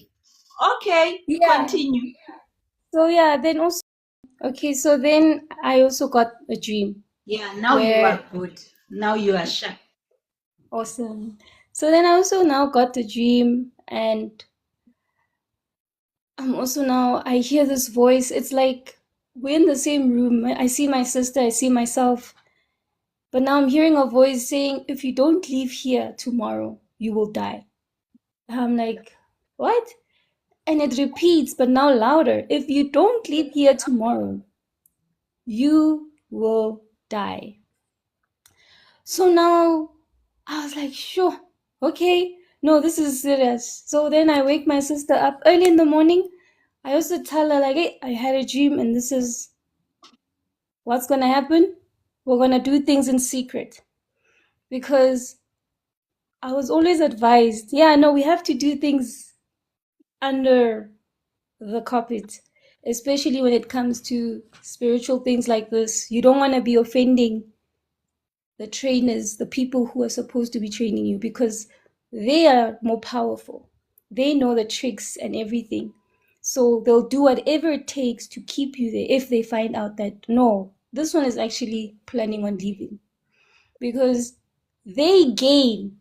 Okay, Yeah. continue. So yeah, then also okay, so then I also got a dream Yeah, now you where are good. Now you are sharp. awesome. So then I also now got the dream and I'm also now I hear this voice. It's like we're in the same room. I see my sister, I see myself. But now I'm hearing a voice saying, if you don't leave here tomorrow, you will die. I'm like, what? And it repeats, but now louder. If you don't leave here tomorrow, you will die. So now I was like, sure, okay. No, this is serious. So then I wake my sister up early in the morning. I also tell her, like, hey, I had a dream and this is what's going to happen. We're going to do things in secret. Because I was always advised, yeah, no, we have to do things under the carpet, especially when it comes to spiritual things like this. You don't want to be offending the trainers, the people who are supposed to be training you, because they are more powerful. They know the tricks and everything. So they'll do whatever it takes to keep you there if they find out that, no, this one is actually planning on leaving. Because they gain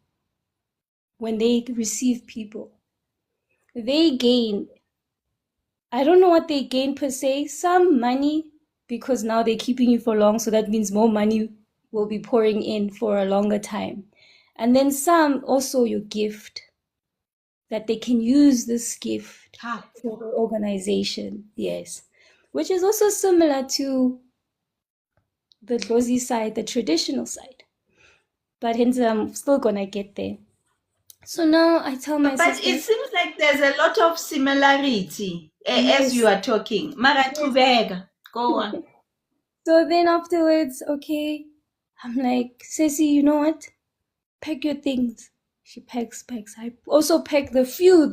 when they receive people. They gain, I don't know what they gain per se, some money, because now they're keeping you for long, so that means more money will be pouring in for a longer time. And then some also your gift, that they can use this gift for the organization. Yes. Which is also similar to the Dlozi side, the traditional side. But hence I'm still gonna get there. So now I tell my But sister. it seems like there's a lot of similarity as you Yes. are talking. Mara Tubega, go on. So then afterwards, okay, I'm like, Ceci, you know what? Pack your things. She packs. I also packed the few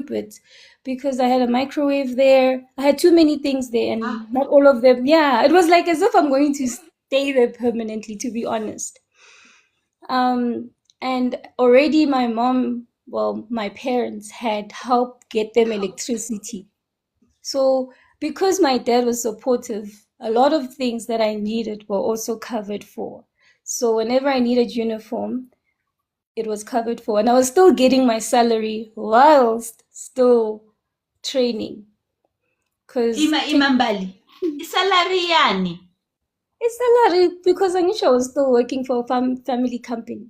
bits, because I had a microwave there. I had too many things there, and not all of them. Yeah, it was like as if I'm going to stay there permanently, to be honest. And already my parents had helped get them electricity. So because my dad was supportive, a lot of things that I needed were also covered for. So whenever I needed uniform, it was covered for. And I was still getting my salary whilst still training. Because Mbali, salary yani? it's salary, because I knew I was still working for a family company.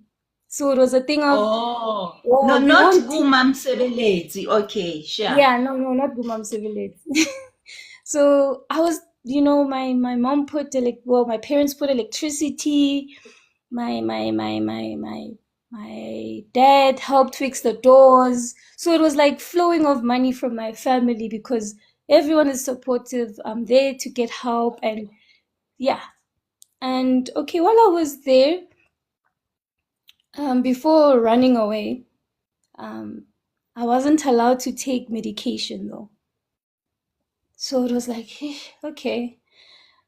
So it was a thing of, Oh, well, no, we not won't. Gumamsebelezi. Okay, sure. Yeah, no, not Gumam Civilate. So I was, my mom put my parents put electricity. My dad helped fix the doors. So it was like flowing of money from my family, because everyone is supportive. I'm there to get help, and yeah. And okay, while I was there, before running away, um, I wasn't allowed to take medication though. So it was like, okay.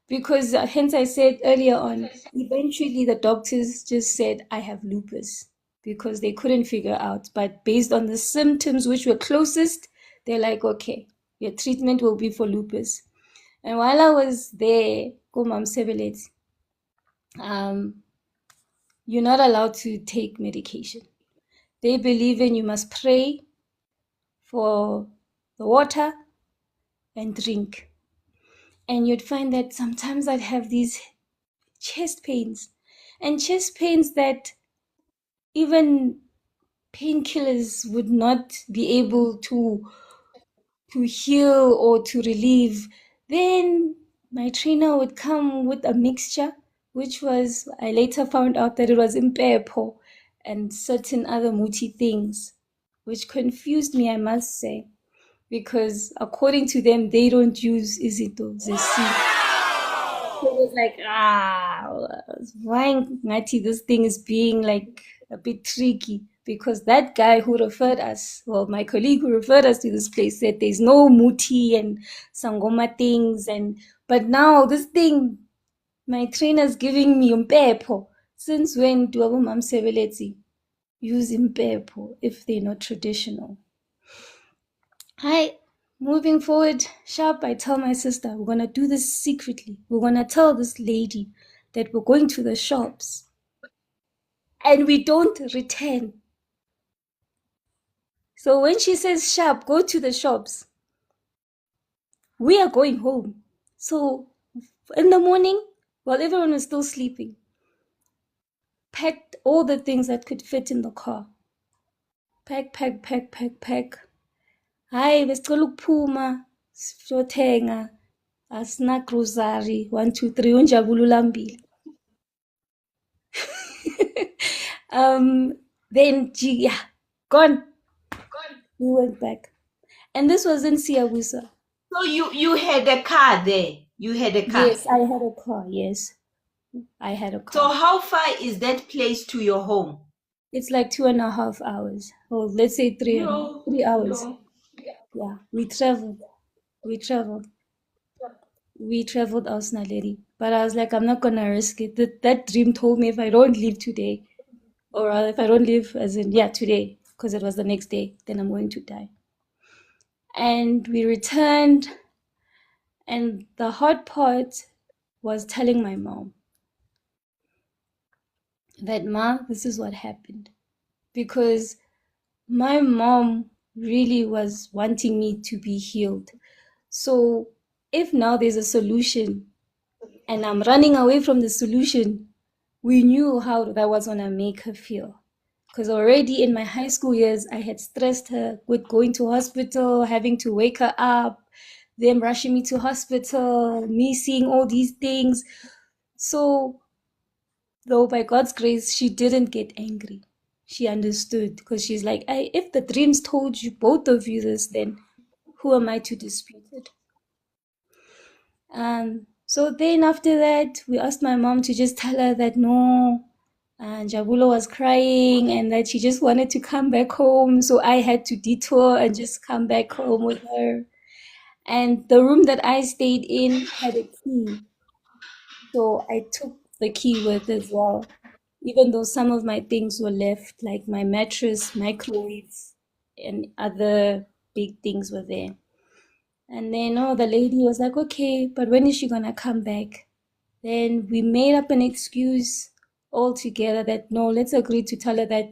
Because hence I said earlier on, eventually the doctors just said I have lupus, because they couldn't figure out. But based on the symptoms which were closest, they're like, okay, your treatment will be for lupus. And while I was there, Kumam Sebelet, you're not allowed to take medication. They believe in you must pray for the water and drink. And you'd find that sometimes I'd have these chest pains, and chest pains that even painkillers would not be able to heal or to relieve. Then my trainer would come with a mixture, which was, I later found out that it was impepo and certain other muti things, which confused me, I must say, because according to them, they don't use izito zesi. So it was like, why Ngati, this thing is being like a bit tricky, because that guy who referred us, well, my colleague who referred us to this place, said there's no muti and Sangoma things, but now this thing, my trainer's giving me umpepo. Since when do Abu Mam Sebeletsi use umpepo if they're not traditional? Hi. Moving forward, sharp, I tell my sister, we're going to do this secretly. We're going to tell this lady that we're going to the shops and we don't return. So when she says, sharp, go to the shops, we are going home. So in the morning, while everyone was still sleeping, packed all the things that could fit in the car. Pack. Hayi, besicela ukuphuma siyothenga, asina grocery, 1 2 3 unjabula ulambile. Then yeah, gone. We went back, and this was in Siyabusa. So you had a car there. You had a car. Yes, I had a car. Yes, I had a So car. how far is that place to your home? It's like 2.5 hours, or let's say 3 hours. No. Yeah, we traveled. We traveled. We traveled Ausnaledi. But I was like, I'm not gonna risk it. That dream told me if I don't leave today, or if I don't leave, as in, yeah, today, because it was the next day, then I'm going to die. And we returned, and the hard part was telling my mom that, Ma, this is what happened. Because my mom really was wanting me to be healed. So if now there's a solution and I'm running away from the solution, we knew how that was going to make her feel. Because already in my high school years, I had stressed her with going to hospital, having to wake her up, them rushing me to hospital, me seeing all these things. So, though by God's grace, she didn't get angry. She understood because she's like, if the dreams told you, both of you, this, then who am I to dispute it? So then after that, we asked my mom to just tell her that no, and Jabulo was crying and that she just wanted to come back home. So I had to detour and just come back home with her. And the room that I stayed in had a key. So I took the key with as well, even though some of my things were left, like my mattress, microwave, and other big things were there. And then, oh, the lady was like, okay, but when is she gonna come back? Then we made up an excuse all together that no, let's agree to tell her that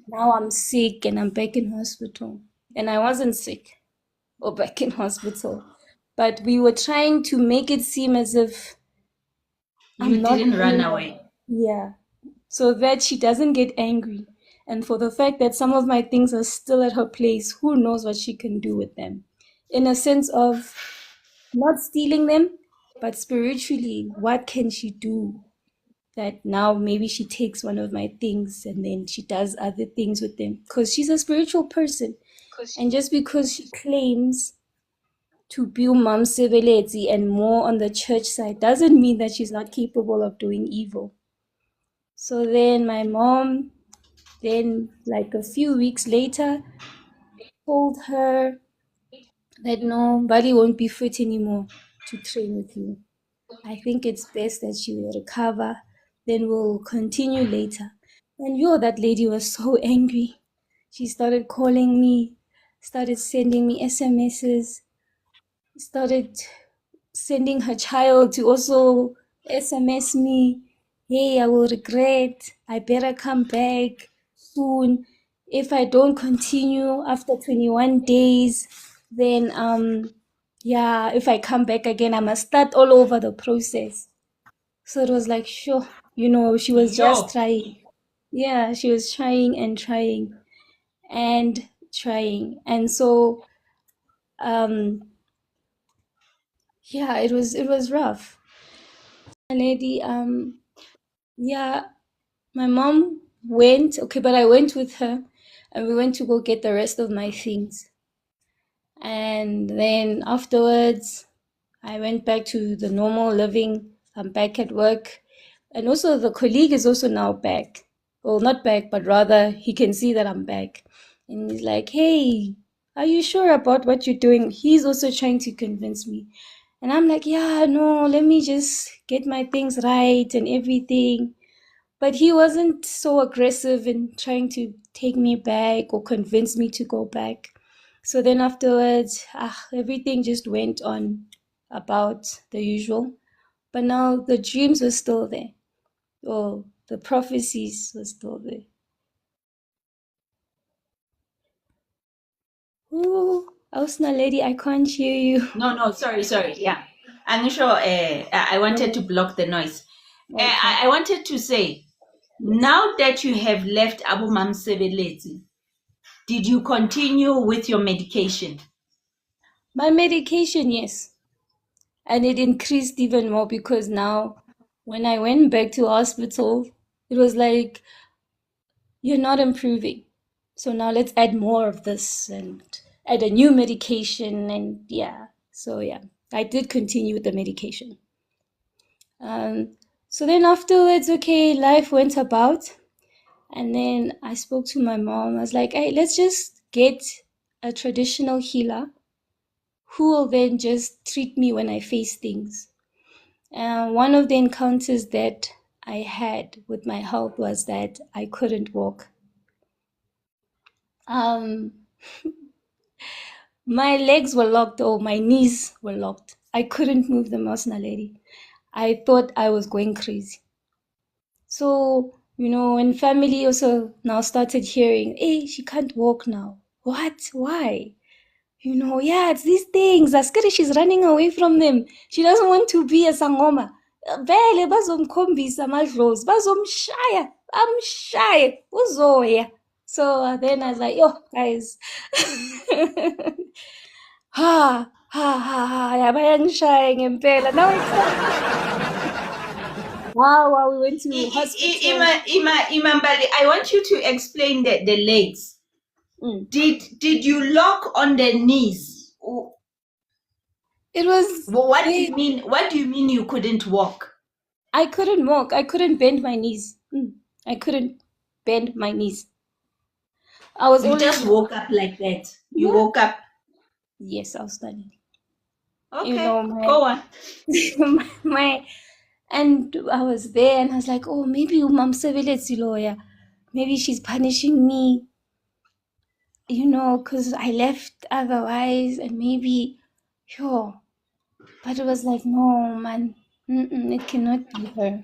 now I'm sick and I'm back in hospital. And I wasn't sick or back in hospital. But we were trying to make it seem as if You I'm not didn't run doing away. yeah. So that she doesn't get angry. And for the fact that some of my things are still at her place, who knows what she can do with them? In a sense of not stealing them, but spiritually, what can she do that now maybe she takes one of my things and then she does other things with them? Because she's a spiritual person. And just because she claims to be Mam Sebeletsi and more on the church side doesn't mean that she's not capable of doing evil. So then my mom, then like a few weeks later, told her that no, Mbali won't be fit anymore to train with you. I think it's best that she will recover, then we'll continue later. And that lady was so angry. She started calling me, started sending me SMSs, started sending her child to also SMS me, hey, I will regret. I better come back soon. If I don't continue after 21 days, then yeah, if I come back again, I must start all over the process. So it was like, sure, she was just Yo. trying. Yeah, she was trying and trying and trying. And so yeah, it was rough. Lady, yeah, my mom went, okay, but I went with her and we went to go get the rest of my things. And then afterwards, I went back to the normal living. I'm back at work. And also, the colleague is also now back. Well, not back, but rather he can see that I'm back. And he's like, hey, are you sure about what you're doing? He's also trying to convince me. And I'm like, yeah, no, let me just get my things right and everything. But he wasn't so aggressive in trying to take me back or convince me to go back. So then afterwards, everything just went on about the usual. But now the dreams were still there. Or the prophecies were still there. Ooh, Ausna lady, I can't hear you. No, sorry. Yeah. I'm sure I wanted to block the noise. Okay. I wanted to say, Yes. now that you have left Abu Mam Sebelezi, did you continue with your medication? My medication, yes. And it increased even more because now when I went back to hospital, it was like, you're not improving. So now let's add more of this and add a new medication. And yeah, so yeah, I did continue with the medication. So then afterwards, okay, life went about. And then I spoke to my mom. I was like, hey, let's just get a traditional healer who will then just treat me when I face things. One of the encounters that I had with my health was that I couldn't walk. Um, my legs were locked, or my knees were locked. I couldn't move them, Osna lady. I thought I was going crazy. So, when family also now started hearing, hey, she can't walk now. What? Why? Yeah, it's these things. Askari, she's running away from them. She doesn't want to be a Sangoma. Vele bazomkhombisa amadlozi, bazomshaya, amshaye, uzoya. So then I was like, yo, guys. Yabayangishaya ngempela. Now it's wow, we went to hospital. Mbali, I want you to explain the legs. Did you lock on the knees? It was. What do you mean? What do you mean you couldn't walk? I couldn't walk. I couldn't bend my knees. I couldn't bend my knees. I was You just woke up like that. You woke up. Yes, I was studying. Okay, go on. And I was there, and I was like, oh, maybe Mom Seveletsi lawyer, maybe she's punishing me, because I left otherwise, and maybe, but it was like, no, man, it cannot be her.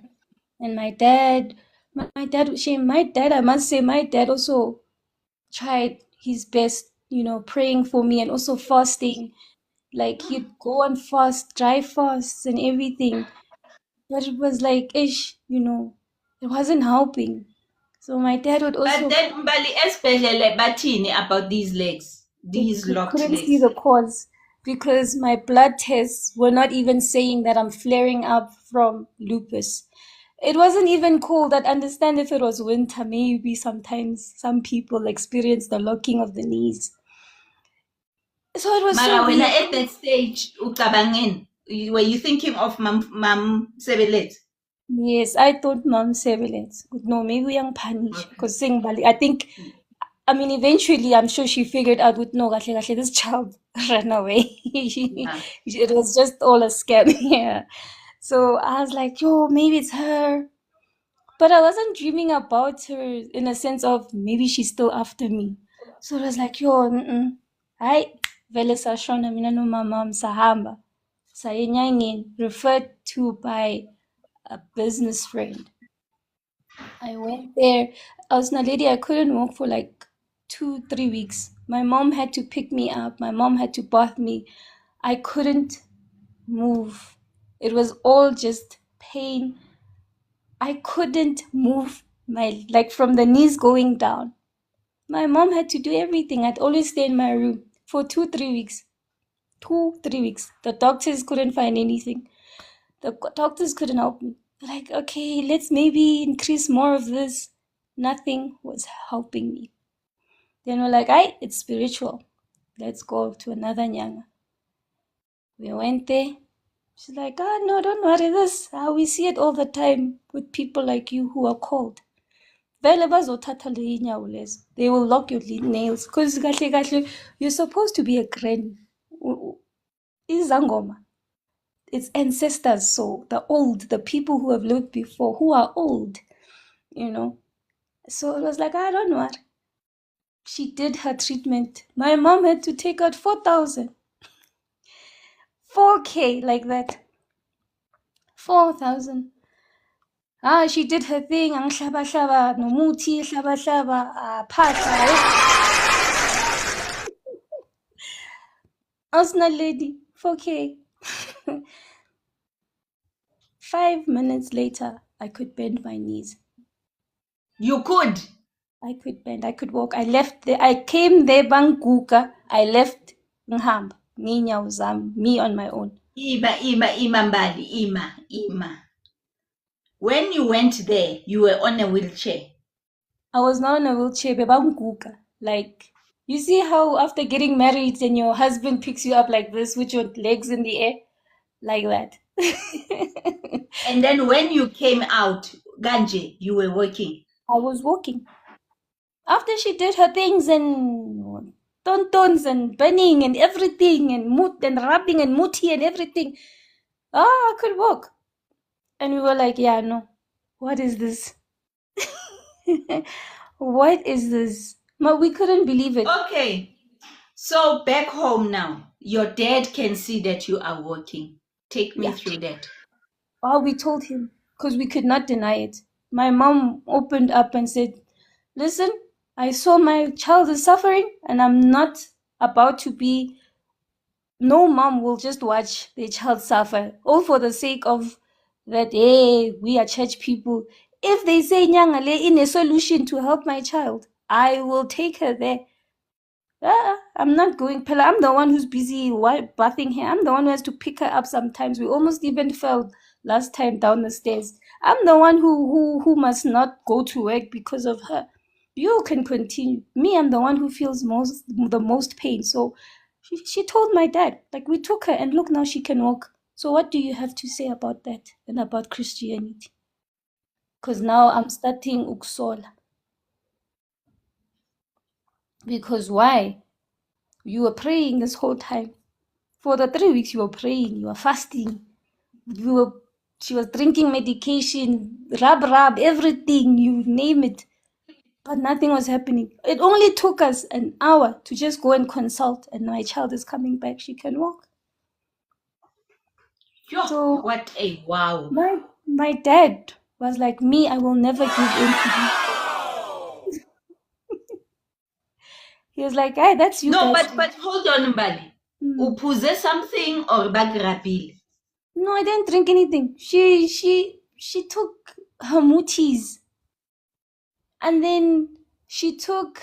And my dad, I must say, my dad also tried his best, praying for me and also fasting. Like, he'd go on fast, dry fasts and everything. But it was like, it wasn't helping. So my dad would also... But then, Mbali, especially Batini about these legs, these locked legs. Couldn't see the cause because my blood tests were not even saying that I'm flaring up from lupus. It wasn't even cold. I'd understand if it was winter, maybe sometimes some people experience the locking of the knees. So it was so weird. At that stage, were you thinking of Mom Sebelet? Yes, I thought Mom Sebelet. No, maybe we young punish because Mbali. I think, eventually, I'm sure she figured out with no, this child ran away. It was just all a scam. Yeah. So I was like, maybe it's her. But I wasn't dreaming about her in a sense of maybe she's still after me. So I was like, hayi vele sashona mina nomama sahamba sayenyangeni, referred to by a business friend. I went there. I was a lady, I couldn't walk for like 2-3 weeks. My mom had to pick me up. My mom had to bath me. I couldn't move. It was all just pain. I couldn't move from the knees going down. My mom had to do everything. I'd always stay in my room for 2-3 weeks. 2-3 weeks. The doctors couldn't find anything. The doctors couldn't help me. Like, okay, let's maybe increase more of this. Nothing was helping me. Then we're like, it's spiritual. Let's go to another nyanga. We went there. She's like, no, don't worry. We see it all the time with people like you who are called. They will lock your nails because you're supposed to be a granny. It's Sangoma. It's ancestors, so the people who have lived before, who are old, So it was like, I don't know. She did her treatment. My mom had to take out 4,000. 4K like that. 4,000. She did her thing. Ang hlaba no muti hlaba phahla. Osna lady, 4K. 5 minutes later, I could bend my knees. You could? I could bend. I could walk. I left there. I came there, Banguka. I left Nhamba. Me on my own. Mbali. When you went there, you were on a wheelchair. I was not on a wheelchair, Banguka. Like, you see how after getting married and your husband picks you up like this with your legs in the air? Like that. And then when you came out, Ganje, you were walking. I was walking. After she did her things and tontons and burning and everything and rubbing and muti and everything, I could walk. And we were like, yeah, no. What is this? What is this? But we couldn't believe it. Okay. So back home now, your dad can see that you are working. Take me Yeah. through that. Oh, we told him because we could not deny it. My mom opened up and said, listen, I saw my child is suffering and I'm not about to be, no mom will just watch their child suffer, all for the sake of that, hey, we are church people. If they say Nyangale in a solution to help my child, I will take her there. I'm not going. Pella, I'm the one who's busy bathing her. I'm the one who has to pick her up sometimes. We almost even fell last time down the stairs. I'm the one who must not go to work because of her. You can continue. Me, I'm the one who feels the most pain. So she told my dad, like, we took her and look, now she can walk. So what do you have to say about that and about Christianity? Because now I'm starting Uksola. Because why? You were praying this whole time. For the 3 weeks you were praying, you were fasting, she was drinking medication, rub, everything, you name it. But nothing was happening. It only took us an hour to just go and consult, and my child is coming back. She can walk. Yo, So what a wow. my dad was like, me, I will never give in to you. He was like, hey, that's you No, guys. but hold on, Mbali. Hmm. Uphuze something or bagrapil? No, I didn't drink anything. She took her mutis. And then she took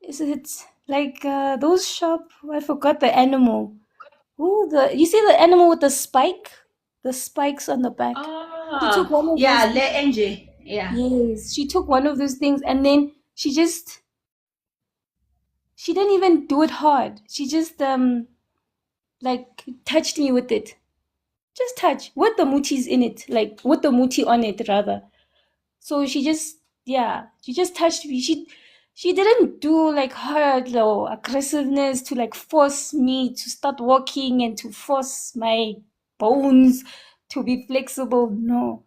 is it like those shop, I forgot the animal. Oh, the you see the animal with the spikes on the back. She took Ah, one of those yeah, le things. NJ. Yeah. Yes, she took one of those things and then she didn't even do it hard. She just like touched me with it. Just touch with the mutis in it, like with the muti on it rather. So she just touched me. She didn't do like hard or aggressiveness to like force me to start walking and to force my bones to be flexible. No.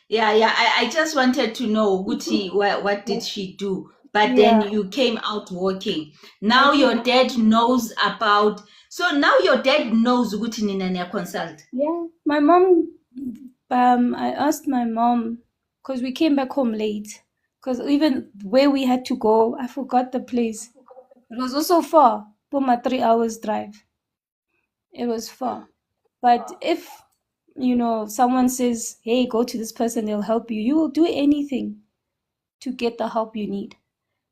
Yeah, yeah. I just wanted to know, Guti, what did she do? But then Yeah, you came out walking. I Now your can. dad knows about. So now your dad knows Guti Ninania consult. Yeah, my mom. I asked my mom because we came back home late. Because even where we had to go, I forgot the place. It was also far. Puma 3 hours drive. It was far. But if, someone says, hey, go to this person, they'll help you, you will do anything to get the help you need.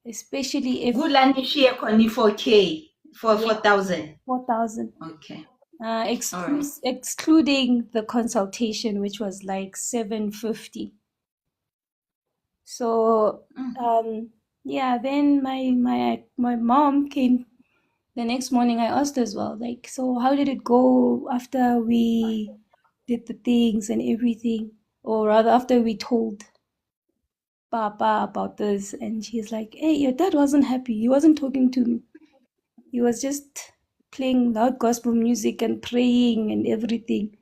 Especially if, Gulani share koni 4K for yeah, 4,000. 4,000. Okay. All right. Excluding the consultation, which was like 750. So, yeah, then my mom came the next morning. I asked her as well, like, so how did it go after we did the things and everything? Or rather, after we told Papa about this, and she's like, hey, your dad wasn't happy. He wasn't talking to me. He was just playing loud gospel music and praying and everything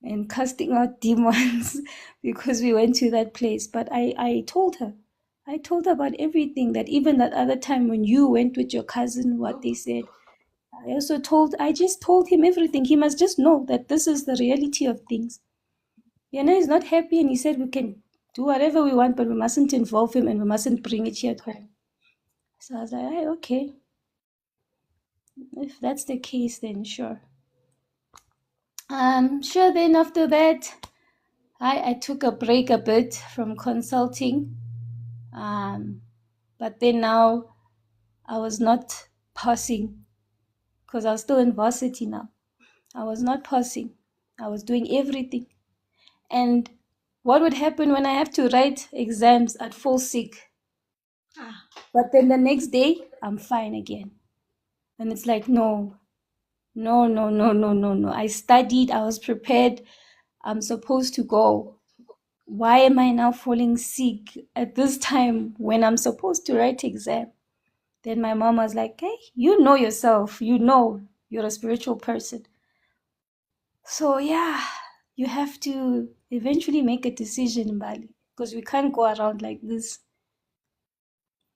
and casting out demons because we went to that place. But I told her. I told her about everything, that even that other time when you went with your cousin, what they said. I just told him everything. He must just know that this is the reality of things. He's not happy, and he said we can do whatever we want, but we mustn't involve him and we mustn't bring it here at home. So I was like, hey, okay. If that's the case, then sure. Sure, then after that, I took a break a bit from consulting. But then now I was not passing because I was still in varsity now. I was not passing. I was doing everything. And what would happen when I have to write exams? I'd fall sick. But then the next day, I'm fine again. And it's like, no, no, no, no, no, no, no. I studied, I was prepared. I'm supposed to go. Why am I now falling sick at this time when I'm supposed to write exam? Then my mom was like, hey, you know yourself. You know you're a spiritual person. So yeah, you have to eventually make a decision, Mbali, because we can't go around like this,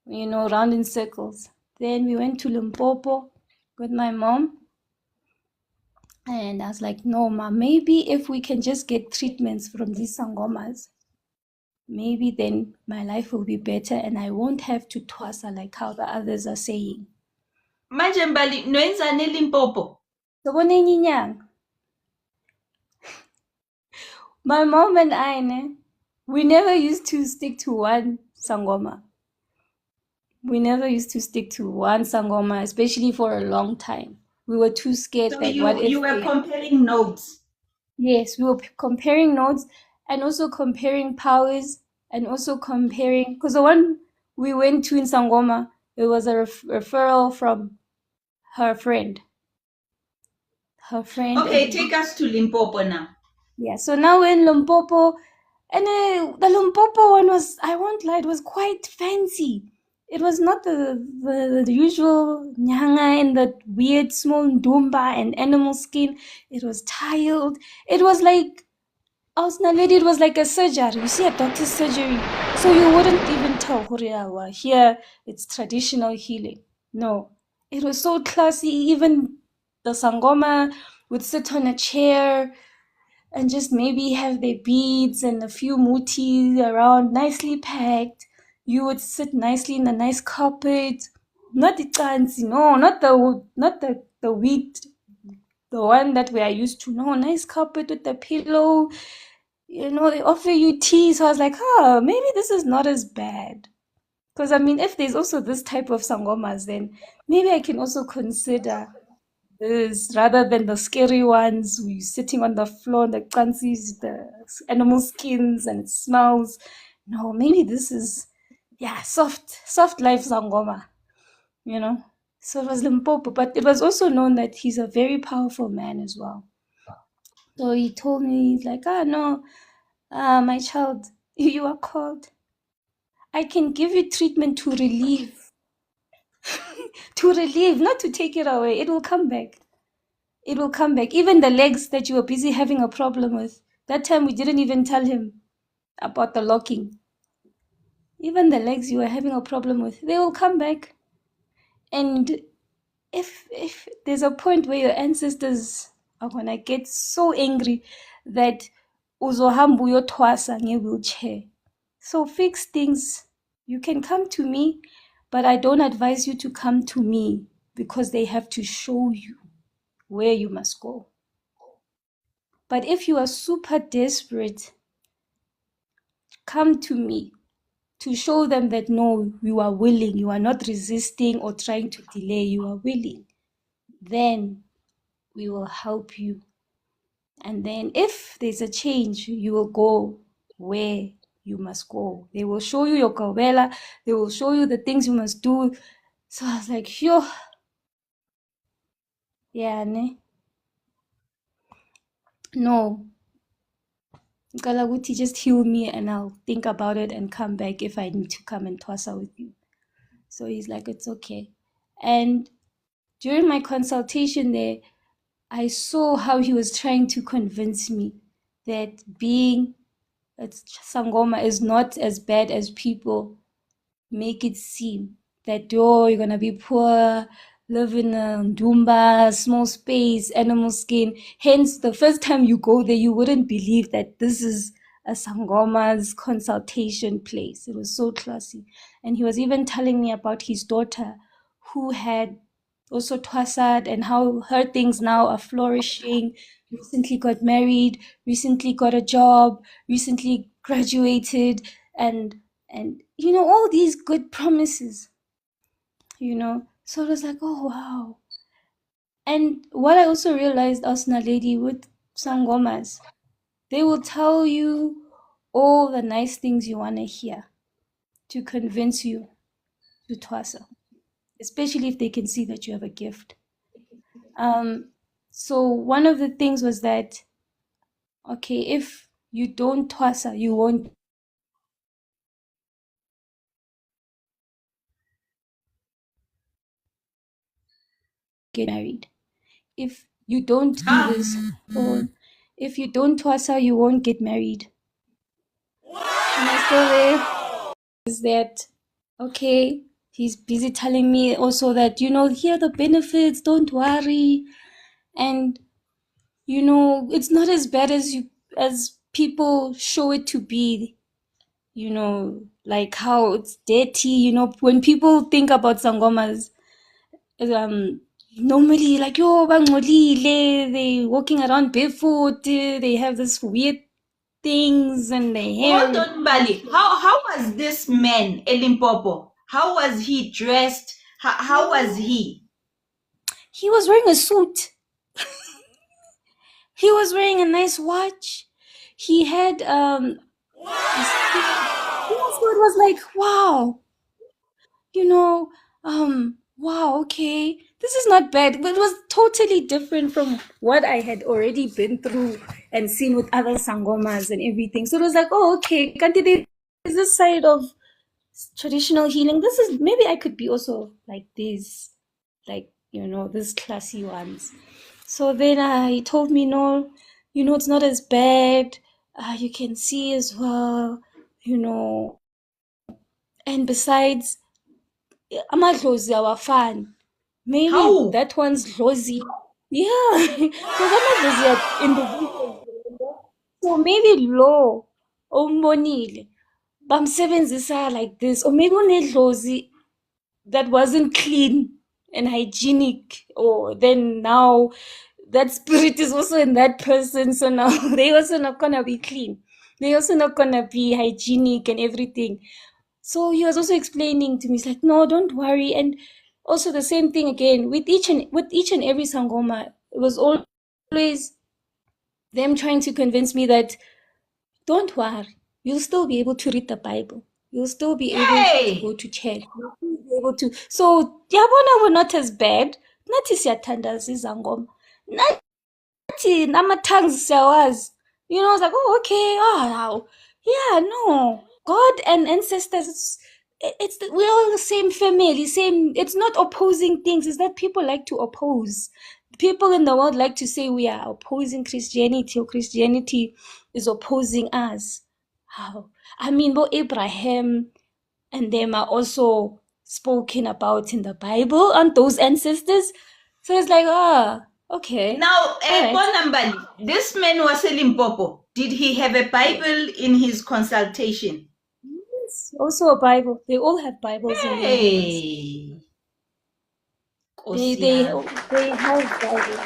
round in circles. Then we went to Limpopo with my mom. And I was like, no, ma, maybe if we can just get treatments from these sangomas, maybe then my life will be better and I won't have to twasa like how the others are saying. Manje Mbali, nwenzani eLimpopo? Sobone nyinyang. My mom and I, we never used to stick to one sangoma. We never used to stick to one sangoma, especially for a long time. We were too scared So that what if you were comparing notes. Yes, we were comparing notes and also comparing powers and also comparing because the one we went to in Sangoma, it was a referral from her friend. Her friend. Okay, And take us to Limpopo now. yeah, so now we're in Limpopo, and the Limpopo one was, I won't lie, it was quite fancy. It was not the usual nyanga and the weird small ndumba and animal skin. It was tiled. It was like lady, it was like a surgery. You see a doctor's surgery. So you wouldn't even tell Huriawa. Here, it's traditional healing. No. It was so classy. Even the Sangoma would sit on a chair and just maybe have their beads and a few muti around, nicely packed. You would sit nicely in a nice carpet. Not the tansi, no, not the wheat, the one that we are used to. No, nice carpet with the pillow, they offer you tea. So I was like, oh, maybe this is not as bad. Because I mean, if there's also this type of sangomas, then maybe I can also consider this rather than the scary ones where you're sitting on the floor, the kansis, the animal skins, and it smells. No, maybe this is, yeah, soft life sangoma, you know. So it was Limpopo, but it was also known that he's a very powerful man as well. So he told me, he's like, no, my child, you are called. I can give you treatment to relieve, to relieve, not to take it away. It will come back. It will come back. Even the legs that you were busy having a problem with, that time we didn't even tell him about the locking. Even the legs you were having a problem with, they will come back. And if there's a point where your ancestors are gonna get so angry that uzohamba uyothwasa nge-wheelchair, so fix things. You can come to me, but I don't advise you to come to me because they have to show you where you must go. But if you are super desperate, come to me to show them that no, you are willing, you are not resisting or trying to delay, you are willing. Then we will help you. And then if there's a change, you will go where you must go. They will show you your kawela. They will show you the things you must do. So I was like, yo, yeah, ne? No. Galaguti, just heal me and I'll think about it and come back if I need to come and twasa with you. So he's like, it's okay. And during my consultation there, I saw how he was trying to convince me that being a Sangoma is not as bad as people make it seem. That, oh, you're gonna be poor, live in a ndumba, small space, animal skin. Hence, the first time you go there, you wouldn't believe that this is a Sangoma's consultation place. It was so classy. And he was even telling me about his daughter who had also twasad and how her things now are flourishing, recently got married, recently got a job, recently graduated, and all these good promises. So I was like, oh wow. And what I also realized, Asna lady, with sangomas, they will tell you all the nice things you want to hear to convince you to twasa, especially if they can see that you have a gift. So one of the things was that, okay, if you don't twasa, you won't get married. If you don't do this, or if you don't twasa, you won't get married. And I still there is that, okay, he's busy telling me also that, here are the benefits, don't worry. And, it's not as bad as people show it to be, like how it's dirty, when people think about sangomas, um, normally like, yo, bangcolile, they walking around barefoot, they have this weird things and their Hold hair. on, Mbali. How was this man, Elimpopo? How was he dressed? How was he? He was wearing a suit. He was wearing a nice watch. He had this thing. Yeah, so it was like, wow, you know, wow, okay, this is not bad. But it was totally different from what I had already been through and seen with other sangomas and everything. So it was like, oh, okay, Kanti, there's this side of traditional healing. This is, maybe I could be also like this, like, these classy ones. So then he told me, no, it's not as bad. You can see as well, and besides, amadlozi awafani. Maybe How? that one's dlozi. Yeah, because amadlozi are individuals. So maybe lo ombonile bamsebenzisa like this, or maybe unedlozi that wasn't clean and hygienic, or then now that spirit is also in that person, so now they also not gonna be clean, they also not gonna be hygienic and everything. So he was also explaining to me, he's like, no, don't worry. And also the same thing again with each and every sangoma, it was always them trying to convince me that, don't worry, you'll still be able to read the Bible, you'll still be able to go Hey! to church, you'll still be able to. So yabona, we're not as bad. Nathi siyathandaza izangoma, nathi nama-tongues siyawazi. I was like, oh, okay, wow, yeah, no, God and ancestors, we're all the same family, same. It's not opposing things, it's that people like to oppose. People in the world like to say we are opposing Christianity, or Christianity is opposing us. How? I mean, both Abraham and them are also spoken about in the Bible, and those ancestors. So it's like, okay, Now, all right. Mbali, this man was Elimpopo. Did he have a Yes. Bible in his consultation? Yes. Also a Bible. They all have Bibles in their hands. Hey! They Nkosi they yami. they have Bibles.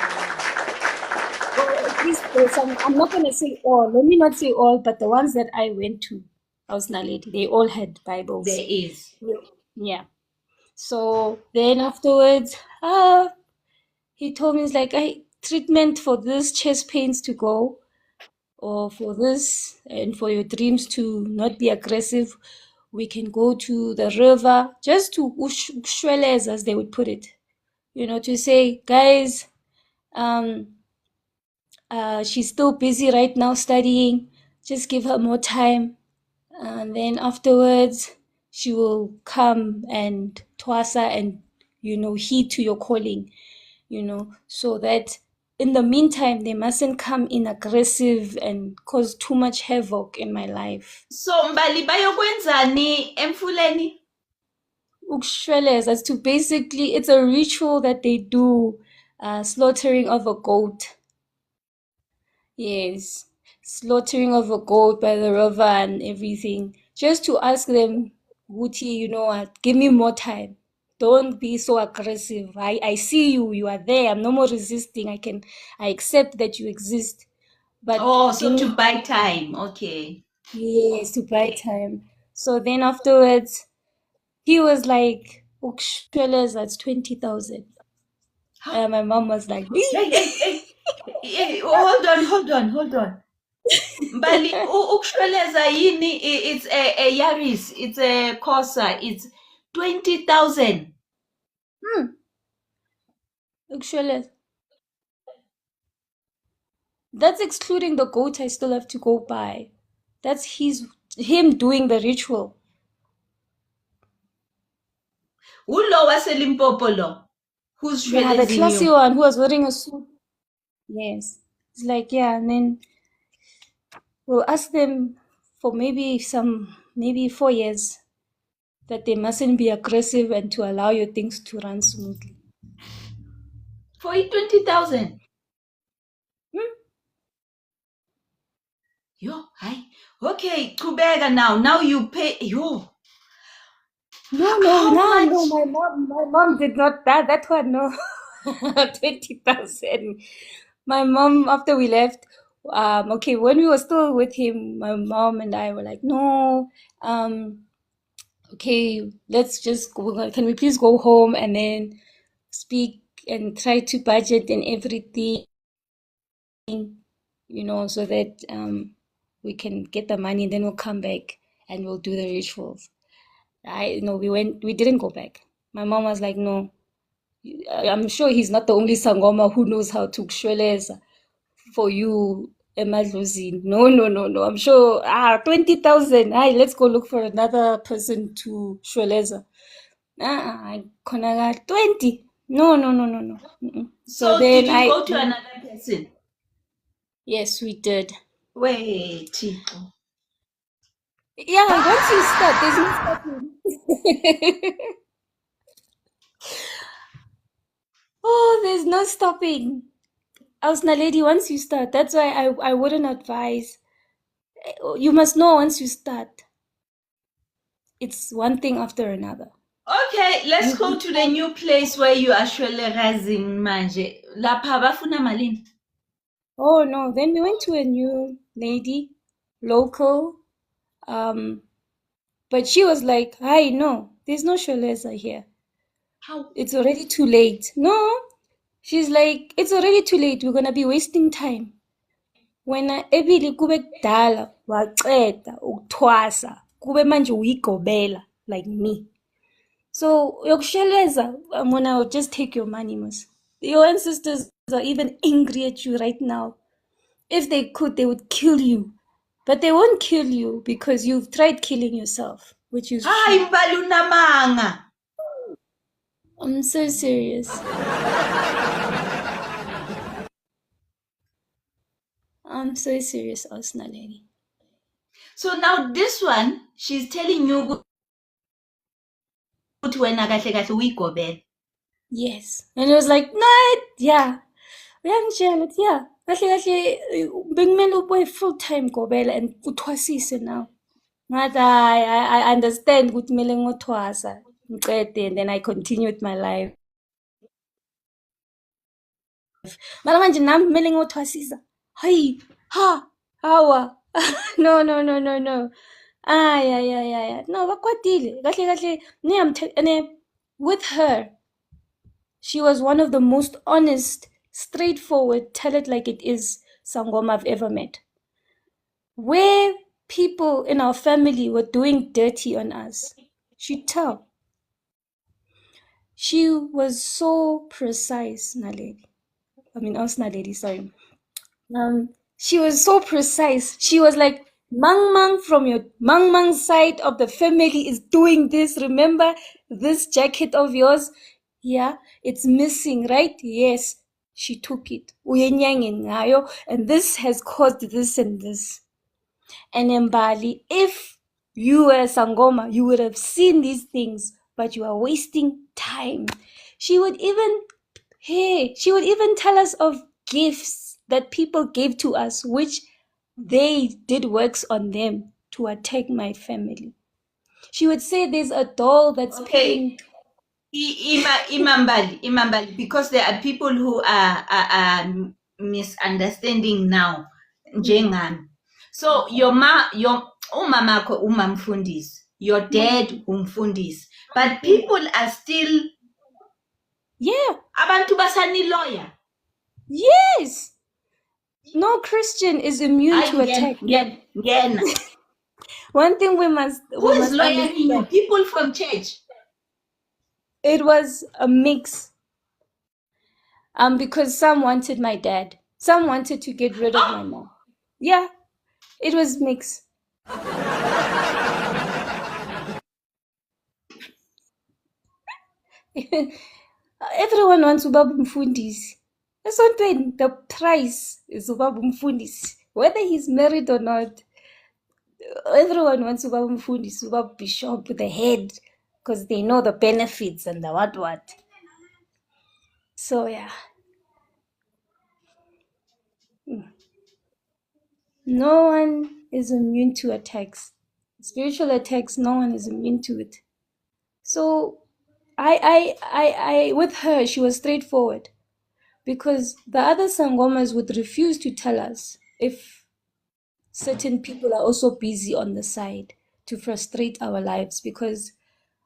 Or at least there's some. I'm not gonna say all. Let me not say all, but the ones that I went to, House Naledi, they all had Bibles. There is. Yeah. So then afterwards, he told me, it's like, treatment for this chest pains to go, or for this, and for your dreams to not be aggressive, we can go to the river, just to ushweleza, as they would put it, to say, guys, she's still busy right now studying, just give her more time, and then afterwards she will come and twasa and heed to your calling, so that in the meantime they mustn't come in aggressive and cause too much havoc in my life. So, Mbali, bayokwenzani emfuleni? Ukushweleza is to basically, it's a ritual that they do, slaughtering of a goat. Yes, slaughtering of a goat by the river and everything, just to ask them, Guti, you know what, give me more time. Don't be so aggressive. I see you, you are there. I'm no more resisting. I accept that you exist. But Oh, so give to me buy time. time. Okay. Yes, to buy time. So then afterwards, he was like, Ukshweleza, that's 20,000. And my mom was like, Hey, hey, hey. Hey, hold on. Mbali, ukushweleza yini, it's a Yaris, it's a Corsa, it's 20,000. Ukshweleza. That's excluding the goat I still have to go buy. That's him doing the ritual. Ulo waselimpopo lo, who's Yeah, the shwelezing classy you? one who was wearing a suit. Yes. It's like, yeah, and then we'll ask them for maybe 4 years that they mustn't be aggressive and to allow your things to run smoothly. For 20,000. Yo, hi. Okay, Kubega now. Now you pay. Yo. No, How much? no. My mom did not that one. No, 20,000. My mom, after we left, okay, when we were still with him, my mom and I were like, no, okay, let's just go. Can we please go home and then speak and try to budget and everything, so that we can get the money, then we'll come back and we'll do the rituals. We didn't go back. My mom was like, no, I'm sure he's not the only Sangoma who knows how to shweleza for you, emadlozini. No. I'm sure, 20,000. Hi, let's go look for another person to shweleza. Khona 20. No. Mm-mm. So then did you go to another person? Yes, we did. Wait, Chico. Yeah, once you start, there's no stopping. Oh, there's no stopping. Ausna lady, once you start, that's why I wouldn't advise. You must know once you start, it's one thing after another. Okay, let's go to the new place where you are shwelerezing manje. Lapha bafuna malini? Oh no, then we went to a new lady, local, but she was like, "Hi, no, there's no Sholeza here. How? It's already too late." No, she's like, "It's already too late. We're gonna be wasting time." Wena ebili kube kudala waqeda ukuthwasa, kube manje uyigobela like me. So yokusheleza, Mona, will just take your money, Mus. Your ancestors are even angry at you right now. If they could, they would kill you. But they won't kill you because you've tried killing yourself, which is Hi, true. Mbali unamanga. I'm so serious. I'm so serious, Osna lady. So now this one, she's telling you ukuthi wena kahle kahle uyigobela. Yes. And it was like, no, yeah. Uyangitshela ukuthi yeah, kahle kahle bekumele ube full time gobela and uthwasise now. Ngathi I understand ukuthi kumele ngothwasa ngiqede and then I continue with my life. Mara manje nami kumele ngothwasisa. Hayi, hawa. No. Yeah. No, bakwatile. Kahle kahle with her, she was one of the most honest, straightforward, tell it like it is Sangoma I've ever met. Where people in our family were doing dirty on us, she'd tell. She was so precise, Naledi. Naledi, sorry. She was so precise. She was like, Mang from your Mang side of the family is doing this. Remember this jacket of yours? Yeah, it's missing, right? Yes. She took it. Uyenyange ngayo, and this has caused this and this. And Mbali, if you were Sangoma, you would have seen these things, but you are wasting time. She would even tell us of gifts that people gave to us, which they did works on them to attack my family. She would say there's a doll that's Okay. Imambali, because there are people who are misunderstanding now. Njengami. So umamakho umamfundisi, your dad umfundisi, but people are still abantu basaniloya. Yes. No Christian is immune to attack. Ngena. One thing we must Who is loyal you? People from church. It was a mix. Because some wanted my dad. Some wanted to get rid of my mom. Yeah, it was mixed. Everyone wants ubaba mfundisi. esontweni the price is ubaba umfundisi. Whether he's married or not, everyone wants ubaba umfundisi, ubaba bishop, the head, because they know the benefits and the what. So yeah. No one is immune to attacks. Spiritual attacks, no one is immune to it. So I with her, she was straightforward, because the other sangomas would refuse to tell us if certain people are also busy on the side to frustrate our lives, because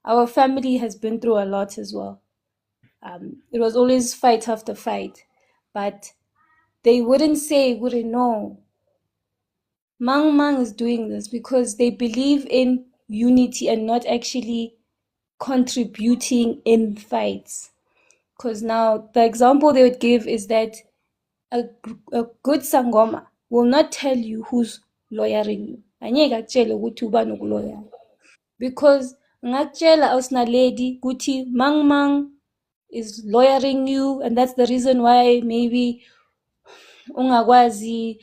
our family has been through a lot as well. It was always fight after fight, but they wouldn't know Mang Mang is doing this because they believe in unity and not actually contributing in fights. Because now the example they would give is that a good Sangoma will not tell you who's lawyering you. Anyeke akutshele ukuthi ubani ukulawyer. Because ngakutshela awusinaledi ukuthi Mang Mang is lawyering you, and that's the reason why maybe ungakwazi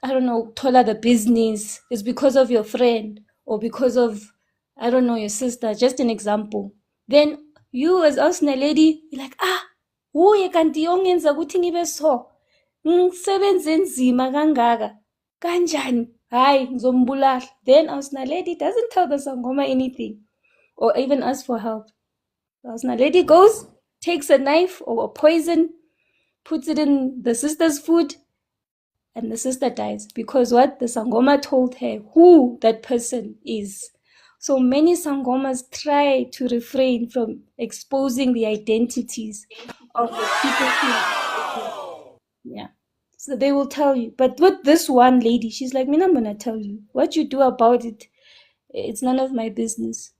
I don't know, taller the business is because of your friend or because of, I don't know, your sister, just an example. Then you as us lady, you're like, uye kanti ongenza ukuthi ngibe so. Ngisebenze nzima kangaka. Kanjani? Hayi, ngizombulala. Then us lady doesn't tell the Sangoma anything or even ask for help. Us lady goes, takes a knife or a poison, puts it in the sister's food, and the sister dies because what the Sangoma told her who that person is. So many Sangomas try to refrain from exposing the identities of the people who, yeah. So they will tell you. But with this one lady, she's like, I'm gonna tell you. What you do about it, it's none of my business.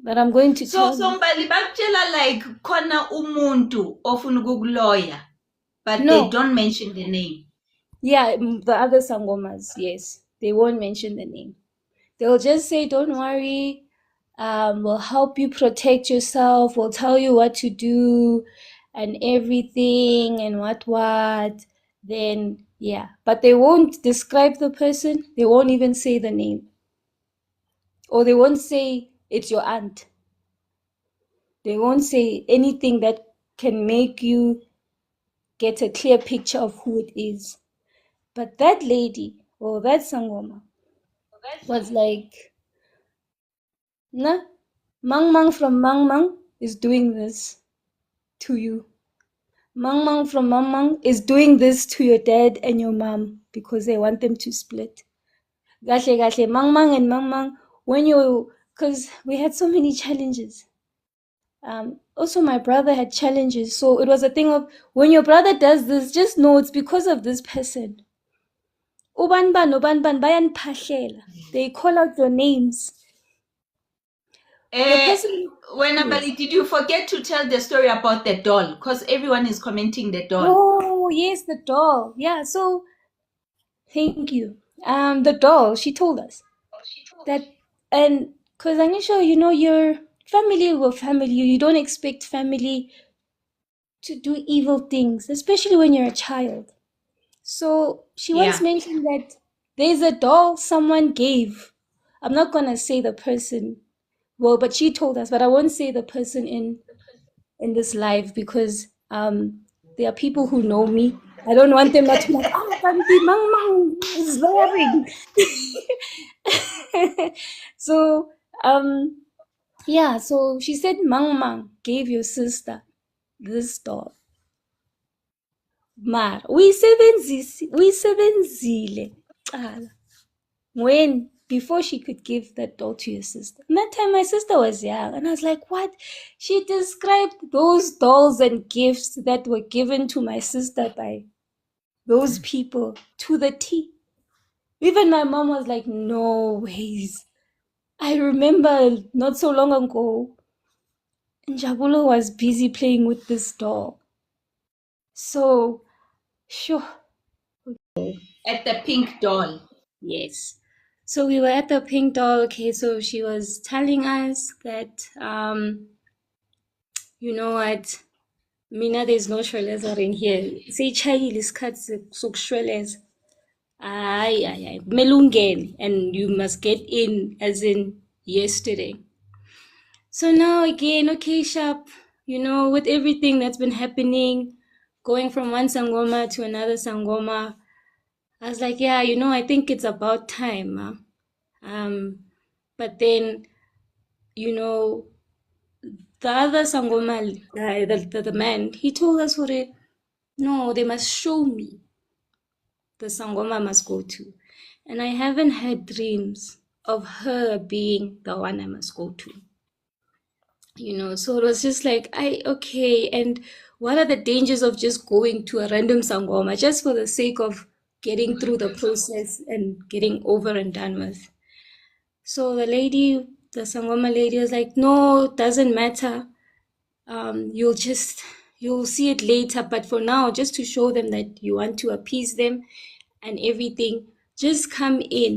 But I'm going to tell So you. Mbali bakutshela like khona umuntu ofuna ukukuloya, but No. they don't mention the name. Yeah, the other Sangomas, yes. They won't mention the name. They'll just say, don't worry, we'll help you protect yourself, we'll tell you what to do and everything and what. Then, yeah. But they won't describe the person. They won't even say the name. Or they won't say, it's your aunt. They won't say anything that can make you get a clear picture of who it is. But that lady, or that Sangoma, was like, nah, Mang Mang from Mang Mang is doing this to you. Mang Mang from Mang Mang is doing this to your dad and your mom because they want them to split. Gahle, Mang Mang and Mang Mang, because we had so many challenges. Also, my brother had challenges. So it was a thing of, when your brother does this, just know it's because of this person. Ubanban, bayan pashela. They call out your names. The person. When Mbali, did you forget to tell the story about the doll? Because everyone is commenting the doll. Oh, yes, the doll. Yeah, so thank you. The doll, she told us that, and because Anisha, you're family with family, you don't expect family to do evil things, especially when you're a child. So she once mentioned that there's a doll someone gave. I'm not gonna say the person, well, but she told us, but I won't say the person in this live because there are people who know me. I don't want them not to be like, Kanti Mang Mang is laughing. So yeah, so she said Mang Mang gave your sister this doll. Mar uyisebenzile cala when before she could give that doll to your sister. And that time my sister was young and I was like, what? She described those dolls and gifts that were given to my sister by those people to the T. Even my mom was like, no ways. I remember not so long ago, Njabulo was busy playing with this doll. So, sure. At the pink doll. Yes. So we were at the pink doll. Okay, so she was telling us that, you know what, Mina, there's no shweleza in here. Seyitshayile isikhathi sokushweleza. Aye. Kumele ungene, and you must get in as in yesterday. So now again, okay, Sharp, with everything that's been happening, going from one Sangoma to another Sangoma, I was like, yeah, I think it's about time. But then, the other Sangoma, the man, he told us, no, they must show me the Sangoma I must go to. And I haven't had dreams of her being the one I must go to. So it was just like, okay, and what are the dangers of just going to a random Sangoma just for the sake of getting through the process and getting over and done with? So the Sangoma lady was like, no, it doesn't matter. You'll see it later, but for now, just to show them that you want to appease them and everything, just come in.